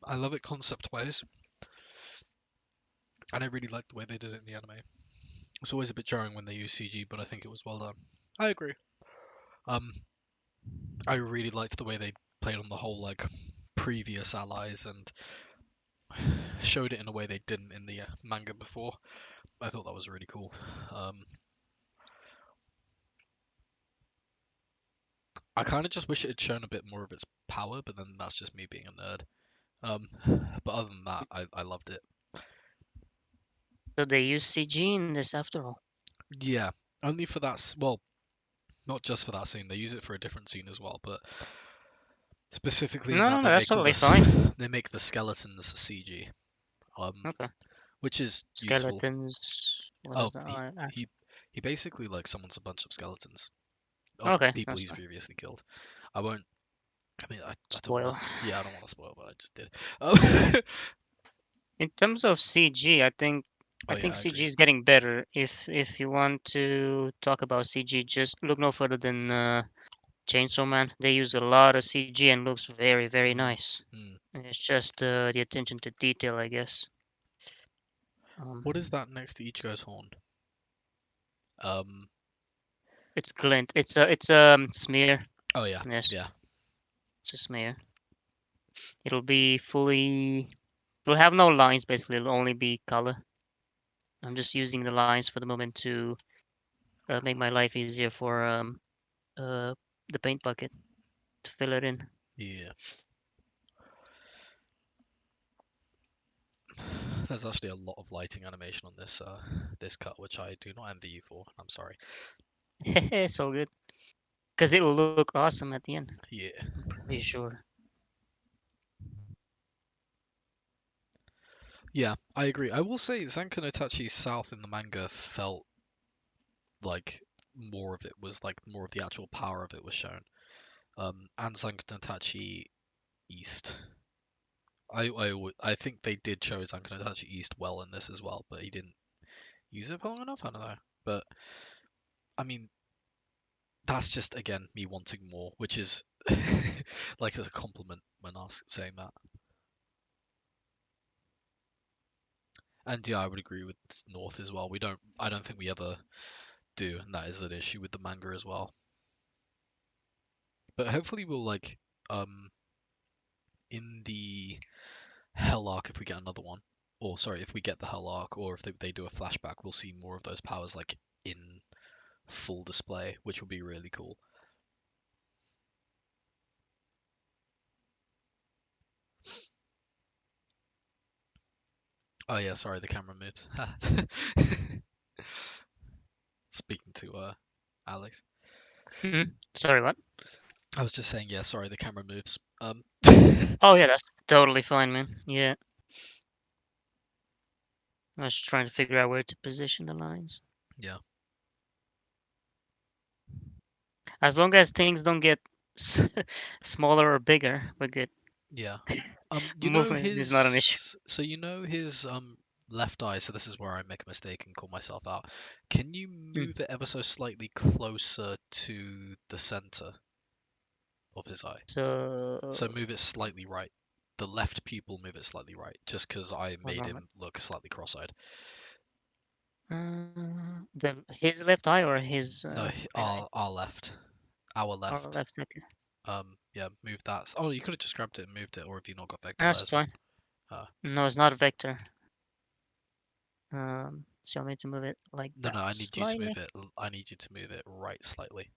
I love it concept wise, and I really like the way they did it in the anime. It's always a bit jarring when they use CG, but I think it was well done. I agree. Um, I really liked the way they played on the whole like previous allies and showed it in a way they didn't in the manga before. I thought that was really cool. I kind of just wish it had shown a bit more of its power, but then that's just me being a nerd. Um, but other than that, I loved it. So they use CG in this after all. Yeah, only for that. Well, not just for that scene. They use it for a different scene as well, but specifically in No, that no, no, they that's make all totally this. fine. They make the skeletons CG, Okay. which is useful. Skeletons. What Oh, is that? he Actually, he he basically like summons a bunch of skeletons of okay, people that's he's fine. previously killed. I won't. I mean, I don't want Spoil. to. Yeah, I don't want to spoil, but I just did. Oh, In terms of CG, oh I yeah, think I CG agree. is getting better. If you want to talk about CG, just look no further than Chainsaw Man. They use a lot of CG and looks very, very Mm, nice. mm. And it's just the attention to detail, I guess. Um, What is that next to Ichigo's horn? Um. it's glint. It's a smear. Oh yeah, Yes, yeah. it's a smear. It'll be fully. It'll have no lines basically. It'll only be color. I'm just using the lines for the moment to make my life easier for uh the paint bucket to fill it in. Yeah. There's actually a lot of lighting animation on this cut, which I do not envy you for. I'm sorry. It's all good because it will look awesome at the end. Yeah. I'm pretty sure. Yeah, I agree. I will say Zanka no Tachi's South in the manga felt like more of it was like more of the actual power of it was shown. And Zanka no Tachi East. I think they did show Zanka no Tachi East well in this as well, but he didn't use it for long enough. I don't know. But I mean, that's just again me wanting more, which is like as a compliment when saying that. And yeah, I would agree with North as well. I don't think we ever do, and that is an issue with the manga as well. But hopefully we'll like um in the Hell arc if we get another one, or sorry, if we get the Hell arc, or if they do a flashback, we'll see more of those powers like in full display, which will be really cool. Oh yeah, sorry, the camera moves. Speaking to Alex. Sorry, what? I was just saying, yeah, sorry, the camera moves. Oh yeah, that's totally fine, man. Yeah, I was trying to figure out where to position the lines. Yeah, As long as things don't get smaller or bigger, we're good. yeah. You know Movement is not an issue. you know his left eye. So this is where I make a mistake and call myself out. Can you Mm. move it ever so slightly closer to the center of his eye? So So move it slightly right. The left pupil, move it slightly right, just because I hold made on. him look slightly cross-eyed. The his left eye or his No, right eye our left, our or left. left? Okay, Yeah, move that. Oh, you could have just grabbed it and moved it, or have you not got vector that's layers on? fine. Uh, No, it's not a vector. So I need to move it like no, that no, I need you to move slightly. it. I need you to move it right slightly.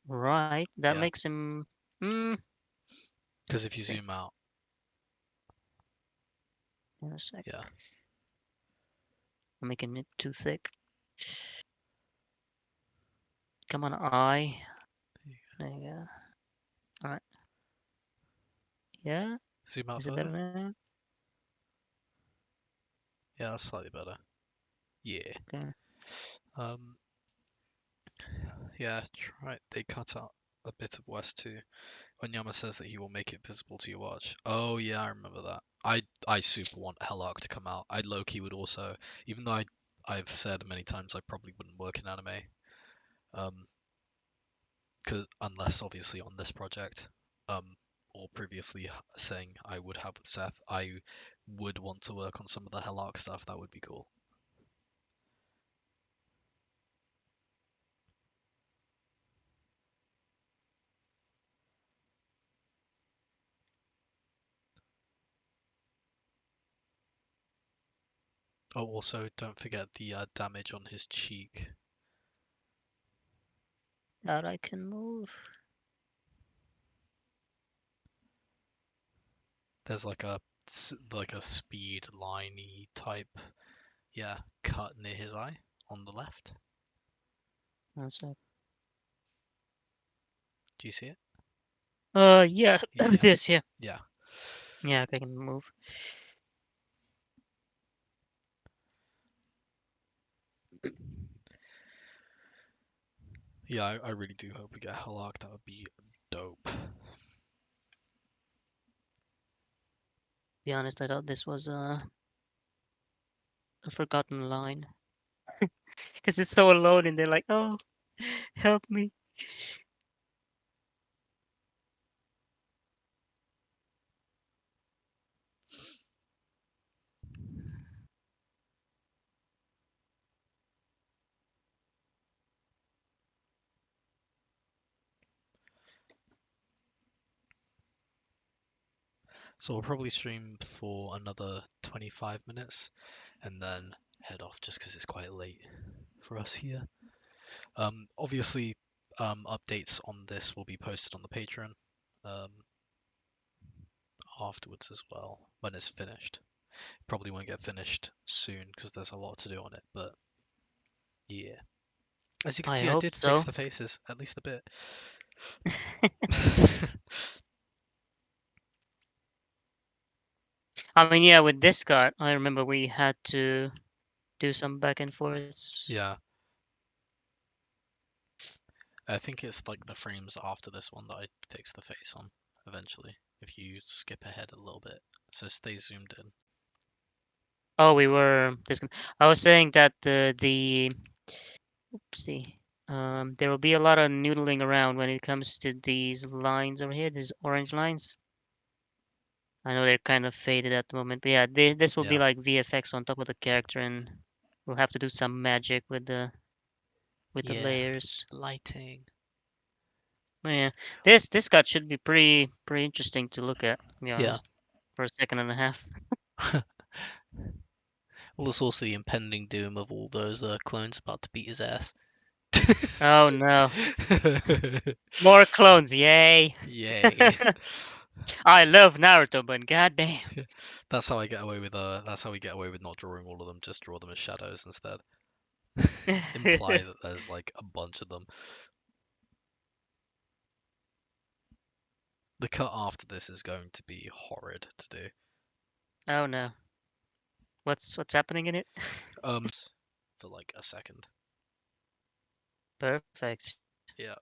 Right, that Yeah, makes him. Hmm. because if you Let's see. zoom out, In a sec. yeah, I'm making it too thick. Come on, eye. There you go. All right. Yeah. zoom out Is it better further. now? Yeah, that's slightly better. Yeah. Okay. Um, yeah, try. They cut out a bit of West too. When Yama says that he will make it visible to your watch. Oh yeah, I remember that. I super want Hellark to come out. I low key would also, even though I've said many times I probably wouldn't work in anime. Um, cause unless obviously on this project, or previously saying I would have with Seth, I would want to work on some of the Hellark stuff. That would be cool. Oh, also don't forget the damage on his cheek. That I can move. There's like a speed liney type, yeah, cut near his eye on the left. That's it. Do you see it? Yeah, Yeah, this, yeah. yeah, Yeah, I can move. yeah. I really do hope we get Halak. That would be dope. Be honest, I thought this was a forgotten line. Because it's so alone and they're like, oh, help me. So we'll probably stream for another 25 minutes and then head off just because it's quite late for us here. Obviously, updates on this will be posted on the Patreon um, afterwards as well when it's finished. Probably won't get finished soon because there's a lot to do on it, but yeah. As you can I see, I hope did fix so. the faces at least a bit. I mean, yeah, with this card, I remember we had to do some back and forths. Yeah, I think it's like the frames after this one that I fix the face on eventually. If you skip ahead a little bit, so stay zoomed in. Oh, we were I was saying that the oopsie. There will be a lot of noodling around when it comes to these lines over here, these orange lines. I know they're kind of faded at the moment, but yeah, this will be Yeah, like VFX on top of the character, and we'll have to do some magic with the Yeah, layers. lighting. But yeah, this cut should be pretty interesting to look at, to be yeah. honest, for a second and a half. Well, there's also the impending doom of all those clones about to beat his ass. Oh no, more clones! Yay! Yay. I love Naruto, but goddamn. That's how I get away with that's how we get away with not drawing all of them, just draw them as shadows instead. Imply that there's like a bunch of them. The cut after this is going to be horrid to do. Oh no, what's happening in it? For like a second. Perfect. Yeah.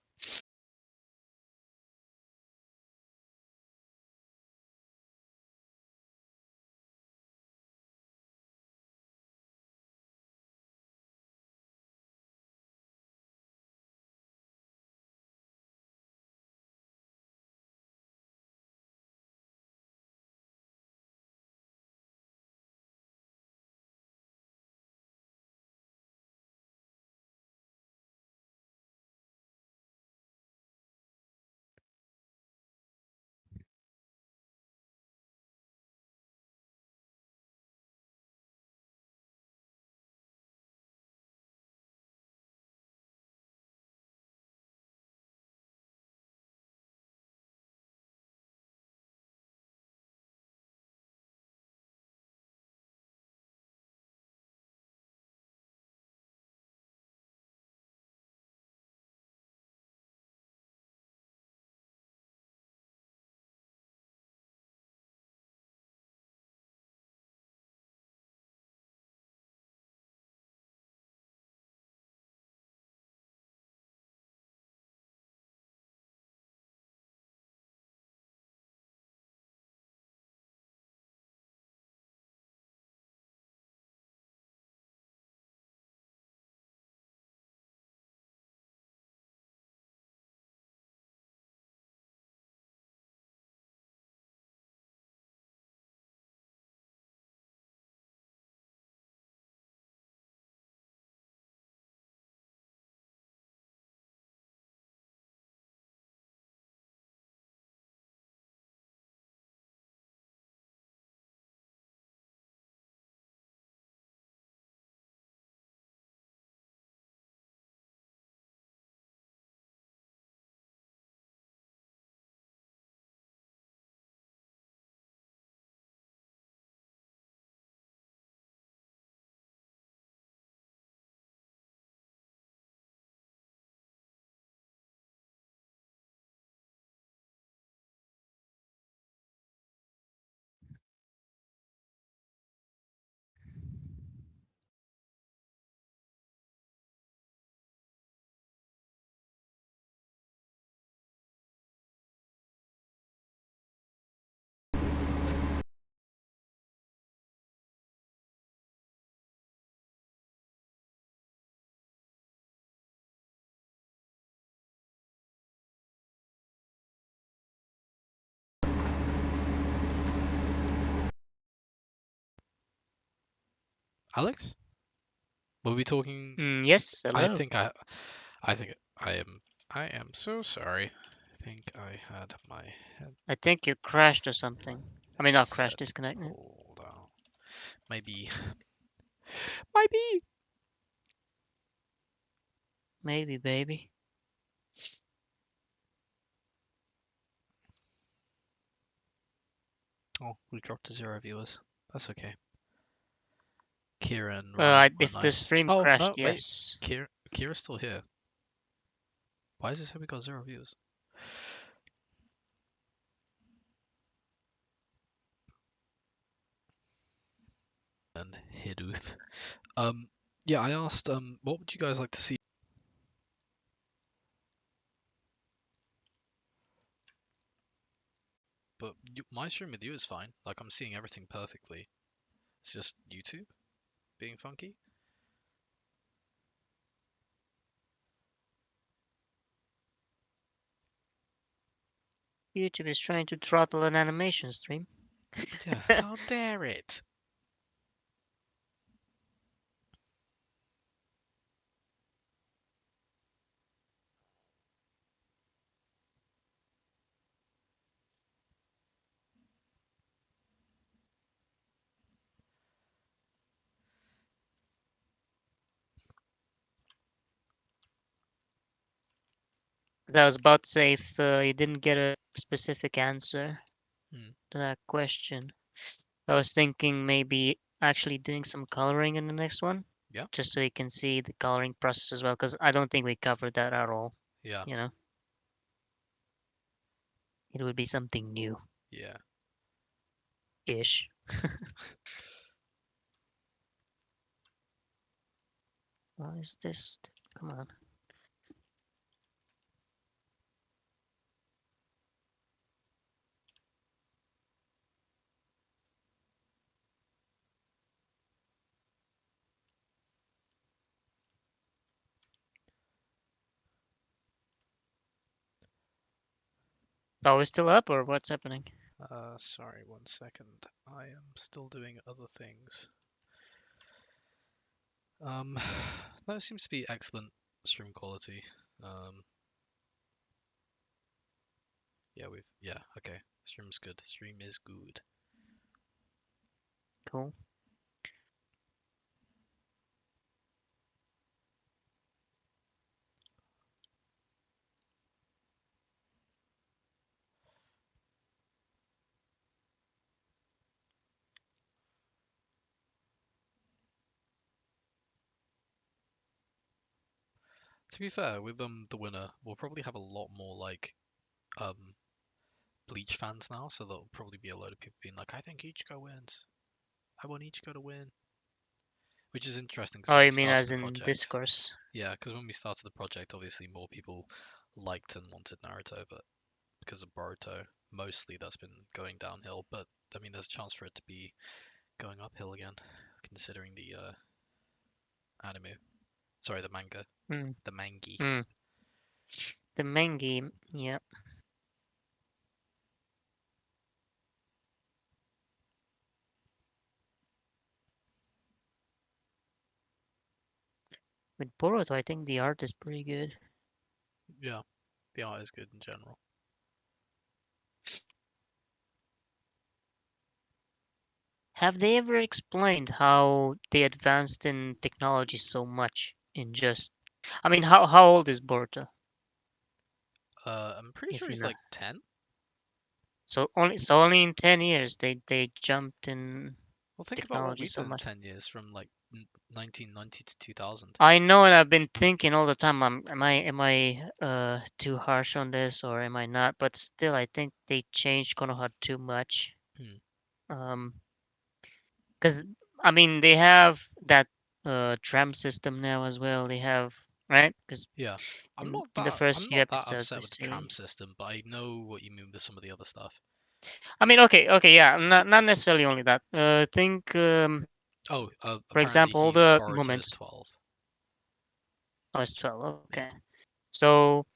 Alex? Were we talking? Yes, I hello. think I, I think I am so sorry. I think I had my I think you crashed or something. I mean, not crashed, headset disconnected. pulled out. Maybe, maybe. Maybe, baby. Oh, we dropped to 0 viewers. That's okay. Kira and Ryan were If the nice. stream Oh crashed, no, wait. yes. Kira's still here. Why does it say we got 0 views? And Hiduth. Yeah, I asked, what would you guys like to see? But my stream with you is fine. Like, I'm seeing everything perfectly. It's just YouTube being funky. YouTube is trying to throttle an animation stream. Yeah, how dare it? I was about to say if you didn't get a specific answer Hmm. to that question. I was thinking maybe actually doing some coloring in the next one, Yeah, just so you can see the coloring process as well, because I don't think we covered that at all. yeah, You know, it would be something new yeah. ish. Why is this? Come on. Are we still up or what's happening? Sorry, 1 second. I am still doing other things. Um, that seems to be excellent stream quality. Um, yeah, okay. Stream's good. Stream is good. Cool. To be fair, with the winner, we'll probably have a lot more like um Bleach fans now, so there'll probably be a load of people being like, I think Ichigo wins. I want Ichigo to win. Which is interesting because Oh, when you we mean started as the in project, discourse? yeah, because when we started the project, obviously more people liked and wanted Naruto, but because of Boruto, mostly that's been going downhill. But I mean, there's a chance for it to be going uphill again, considering the anime. Sorry, the manga, Hmm. the mangi. Hmm. The main game, yeah. With Boruto, I think the art is pretty good. Yeah, the art is good in general. Have they ever explained how they advanced in technology so much in just? I mean, how old is Boruto? I'm pretty sure If you he's know. like 10. So only in 10 years they jumped in Well, think about what technology we've so done in much. 10 years from like 1990 to 2000. I know, and I've been thinking all the time. Am I too harsh on this or am I not? But still, I think they changed Konoha too much. Hmm. Um, because I mean they have that tram system now as well. They have right because Yeah, in the first I'm few not that episodes they upset with the tram say. system, but I know what you mean with some of the other stuff. I mean, okay, yeah, not necessarily only that. Think Oh, for apparently example, all he's the Boruto is moments. 12. Oh, it's 12. Yeah, Okay, so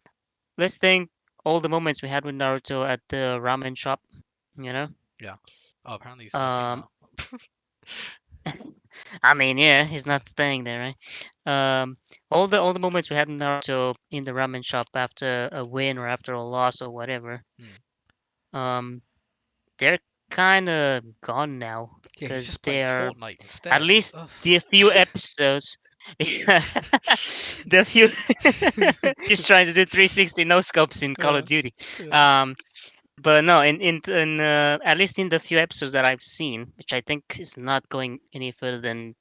let's think all the moments we had with Naruto at the ramen shop. You know, yeah. Oh, apparently he's 13 um, now. I mean, yeah, he's not staying there, right? All the moments we had in Naruto in the ramen shop after a win or after a loss or whatever, Hmm. um, they're kind of gone now Yeah, he's because just they playing are Fortnite at instead. least Ugh. the few episodes. The few he's trying to do 360 no scopes in Call Yeah, of Duty. yeah. Um, but no, in at least in the few episodes that I've seen, which I think is not going any further than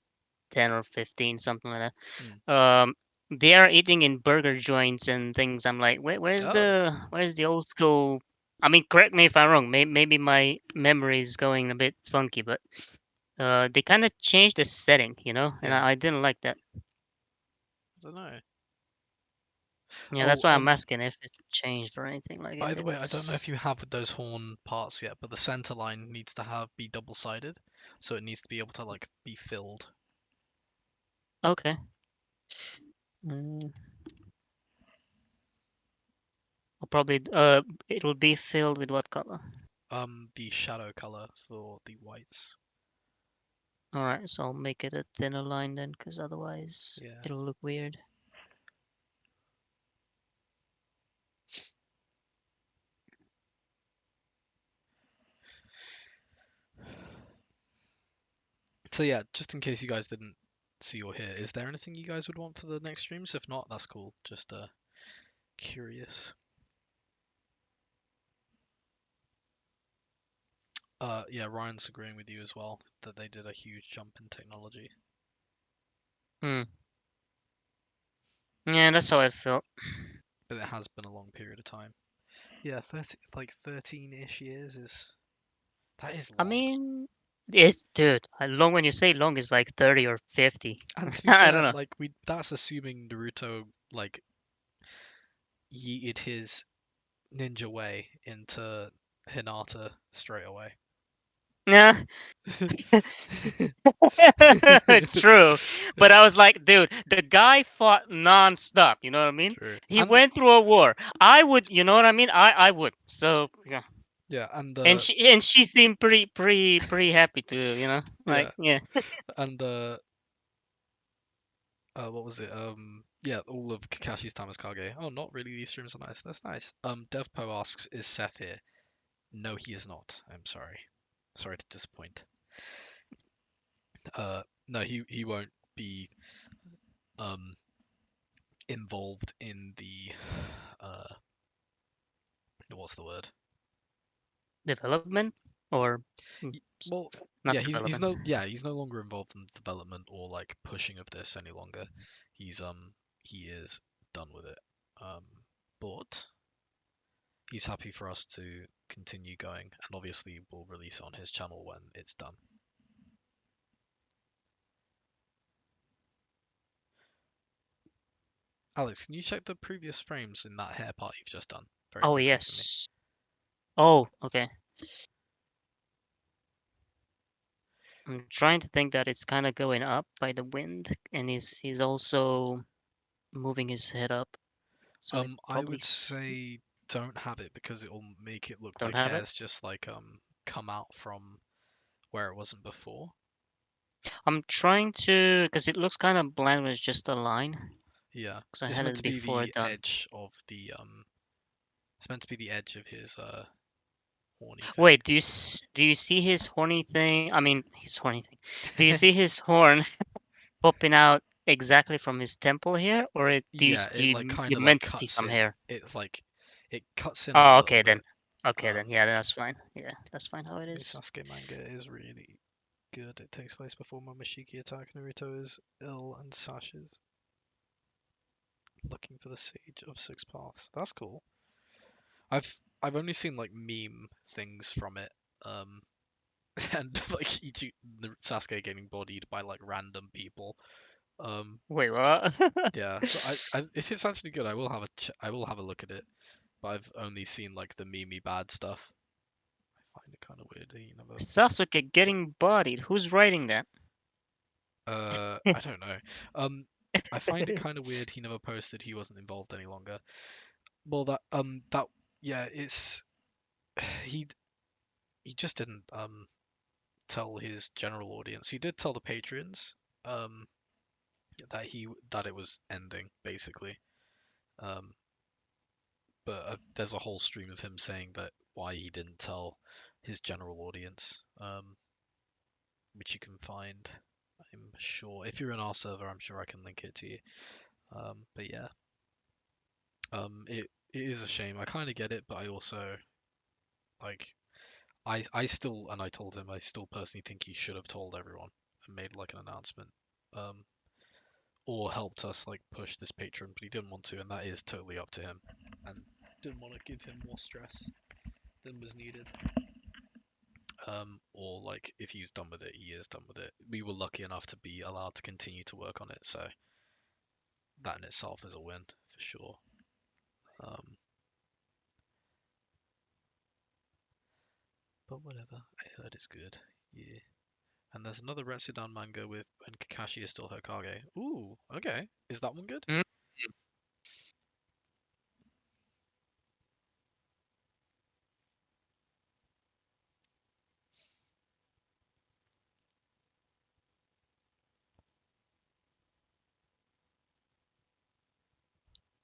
10 or 15, something like Hmm. that. They are eating in burger joints and things. I'm like, Oh, where's the old school? I mean, correct me if I'm wrong. Maybe my memory is going a bit funky, but they kind of changed the setting, and yeah. I didn't like that. I don't know. Yeah, that's Oh, why I'm asking if it's changed or anything. Like by if the way, I don't know if it's you have those horn parts yet, but the center line needs to be double-sided, so it needs to be able to like be filled. okay. Mm, I'll probably it'll be filled with what color? The shadow color for the whites. All right, so I'll make it a thinner line then, because otherwise Yeah. it'll look weird. So yeah, just in case you guys didn't see or hear, is there anything you guys would want for the next streams? If not, that's cool. Just curious. Yeah, Ryan's agreeing with you as well that they did a huge jump in technology. Hmm. Yeah, that's how I felt. But it has been a long period of time. Yeah, 30, like 13-ish years is that is I long. mean, it's dude. Long when you say long is like 30 or 50. And to be I don't fair, know. like that's assuming Naruto like yeeted his ninja way into Hinata straight away. Yeah, true. But Yeah, I was like, dude, the guy fought non-stop. You know what I mean? true. He And went through a war. I would, you know what I mean? I would. So yeah. yeah, and And she seemed pretty happy to, yeah, like yeah. and what was it? Yeah, all of Kakashi's time as Kage. Oh, not really. These streams are nice. That's nice. DevPo asks, is Seth here? No, he is not. I'm sorry. Sorry to disappoint. No, he won't be um involved in the uh what's the word? Development or Well, not yeah, he's development. no he's no longer involved in the development or like pushing of this any longer. He is done with it. Um, but he's happy for us to continue going, and obviously we'll release it on his channel when it's done. Alex, can you check the previous frames in that hair part you've just done very Oh quickly for me? yes. Oh, okay. I'm trying to think that it's kind of going up by the wind, and he's also moving his head up, so it I probably would say don't have it because it will make it look don't like have it. hair's just like come out from where it wasn't before. I'm trying to, because it looks kind of bland when it's just a line. Yeah, Because I it's had meant it to be before the done. edge of the it's meant to be the edge of his horny thing. Wait, do you see his horny thing? I mean, his horny thing. Do you see his horn popping out exactly from his temple here, or do you Yeah, it like you kind you of like meant to see cuts some in. hair? It's like it cuts in a Oh, little okay then. bit. Okay then. Um, Yeah, that's fine. Yeah, that's fine how it the is. Sasuke manga is really good. It takes place before Momoshiki attack Naruto is ill and Sasha's looking for the Sage of Six Paths. That's cool. I've only seen like meme things from it. Um, and like Sasuke getting bodied by like random people. Um, Wait, what? yeah. So if it's actually good, I will have a look at it. But I've only seen like the memey bad stuff. I find it kind of weird that he never. Sasuke getting bodied. Who's writing that? I don't know. Um, I find it kind of weird he never posted he wasn't involved any longer. Well, that yeah, it's he he just didn't tell his general audience. He did tell the patrons um, that it was ending basically. Um, but there's a whole stream of him saying that why he didn't tell his general audience, which you can find. I'm sure if you're in our server, I'm sure I can link it to you. But yeah, it is a shame. I kind of get it, but I also like I still, and I told him, I still personally think he should have told everyone and made like an announcement, um, or helped us like push this patron, but he didn't want to, and that is totally up to him. And didn't want to give him more stress than was needed. Or like if he's done with it, he is done with it. We were lucky enough to be allowed to continue to work on it, so that in itself is a win for sure. Um, but whatever, I heard it's good. Yeah. And there's another Retsudan manga with when Kakashi is still Hokage. Ooh, okay. Is that one good? Mm.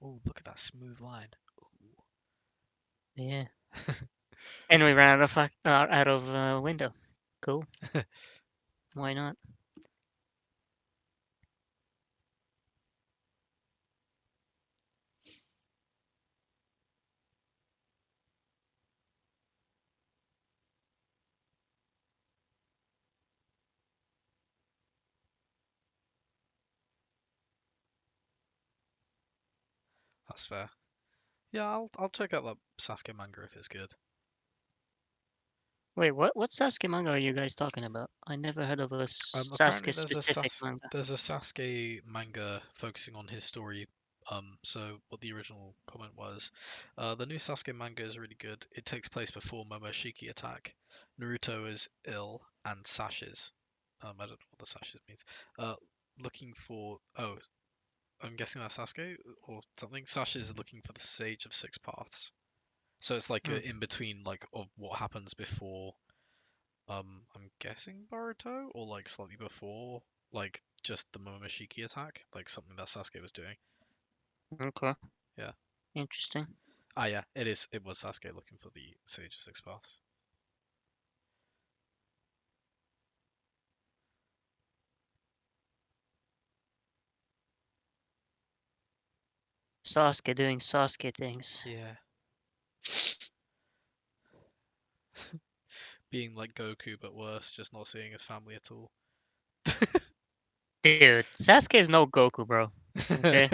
Oh, look at that smooth line. Yeah. And we ran out of window. Cool. Why not? That's fair. Yeah, I'll check out that Sasuke manga if it's good. Wait, what Sasuke manga are you guys talking about? I never heard of a Apparently Sasuke specific manga. there's a Sasuke manga focusing on his story. So what the original comment was, the new Sasuke manga is really good. It takes place before Momoshiki attack. Naruto is ill and Sashes. I don't know what the Sashes means. Uh, looking for I'm guessing that's Sasuke or something. Sashes is looking for the Sage of Six Paths. So it's like Hmm. a in between like of what happens before I'm guessing Boruto, or like slightly before, like just the Momoshiki attack, like something that Sasuke was doing. Okay. Yeah. Interesting. Ah, yeah, it is. It was Sasuke looking for the Sage of Six Paths. Sasuke doing Sasuke things. Yeah. Being like Goku, but worse, just not seeing his family at all. Dude, Sasuke is no Goku, bro. Okay?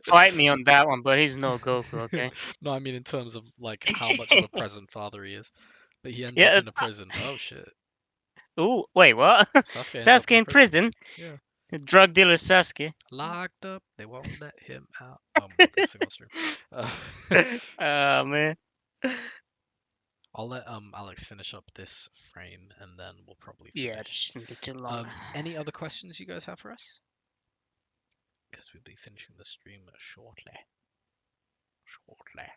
Fight me on that one, but he's no Goku, okay? No, I mean in terms of like how much of a present father he is. But he ends up Yeah. in a prison. Oh shit. Ooh, wait, what? Sasuke ends up Sasuke in a in prison. prison? Yeah. Drug dealer Sasuke. Locked up, they won't let him out. Oh, I'm not gonna sing on stream. Uh, Oh, man. I'll let Alex finish up this frame and then we'll probably Yeah, this finish. shouldn't be too long. Any other questions you guys have for us? Because we'll be finishing the stream shortly. Shortly.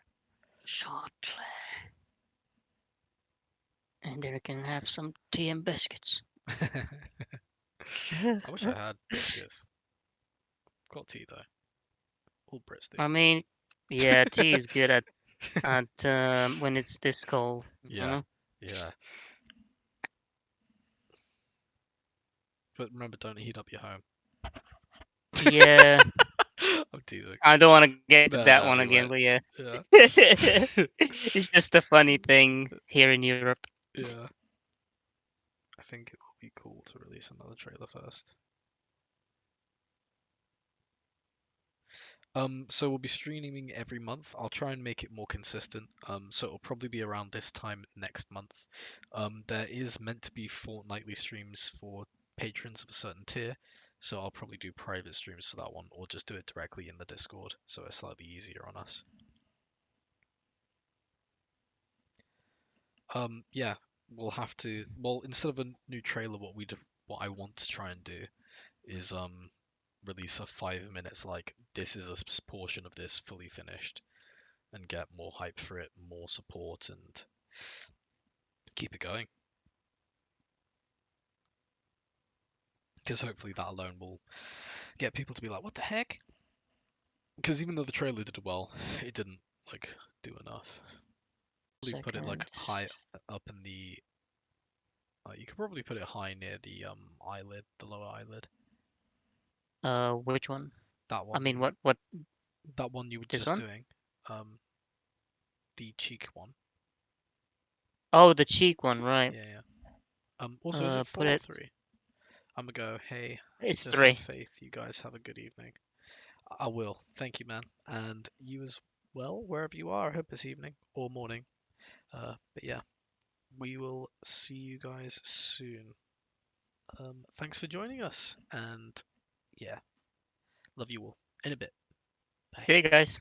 Shortly. And then we can have some tea and biscuits. I wish I had biscuits. Got tea though. All Brits do. I mean, yeah, tea is good at when it's this cold, you Yeah, know? yeah. But remember, don't heat up your home. Yeah, I'm teasing. I don't want to get to No, that no, one we again, won't. but yeah. Yeah. It's just a funny thing here in Europe. Yeah. I think it will be cool to release another trailer first. So we'll be streaming every month. I'll try and make it more consistent. So it'll probably be around this time next month. There is meant to be fortnightly streams for patrons of a certain tier, so I'll probably do private streams for that one, or just do it directly in the Discord, so it's slightly easier on us. Yeah, we'll have to. Well, instead of a new trailer, what I want to try and do is release a 5 minutes like this is a portion of this fully finished and get more hype for it, more support, and keep it going. because hopefully that alone will get people to be like, what the heck? Because even though the trailer did well, it didn't like do enough. Probably put it like Second. high up in the. You could probably put it high near the eyelid, the lower eyelid. Which one? That I one. mean, what? That one you were This just one? doing. The cheek one. Oh, the cheek one, right? Yeah, yeah. Also, is it Put 4 or it. 3? I'm gonna go. Hey, It's just have 3. faith. You guys have a good evening. I will. Thank you, man. And you as well, wherever you are. I hope this evening or morning. But yeah, we will see you guys soon. Thanks for joining us. And yeah, love you all. In a bit. Bye. Hey guys.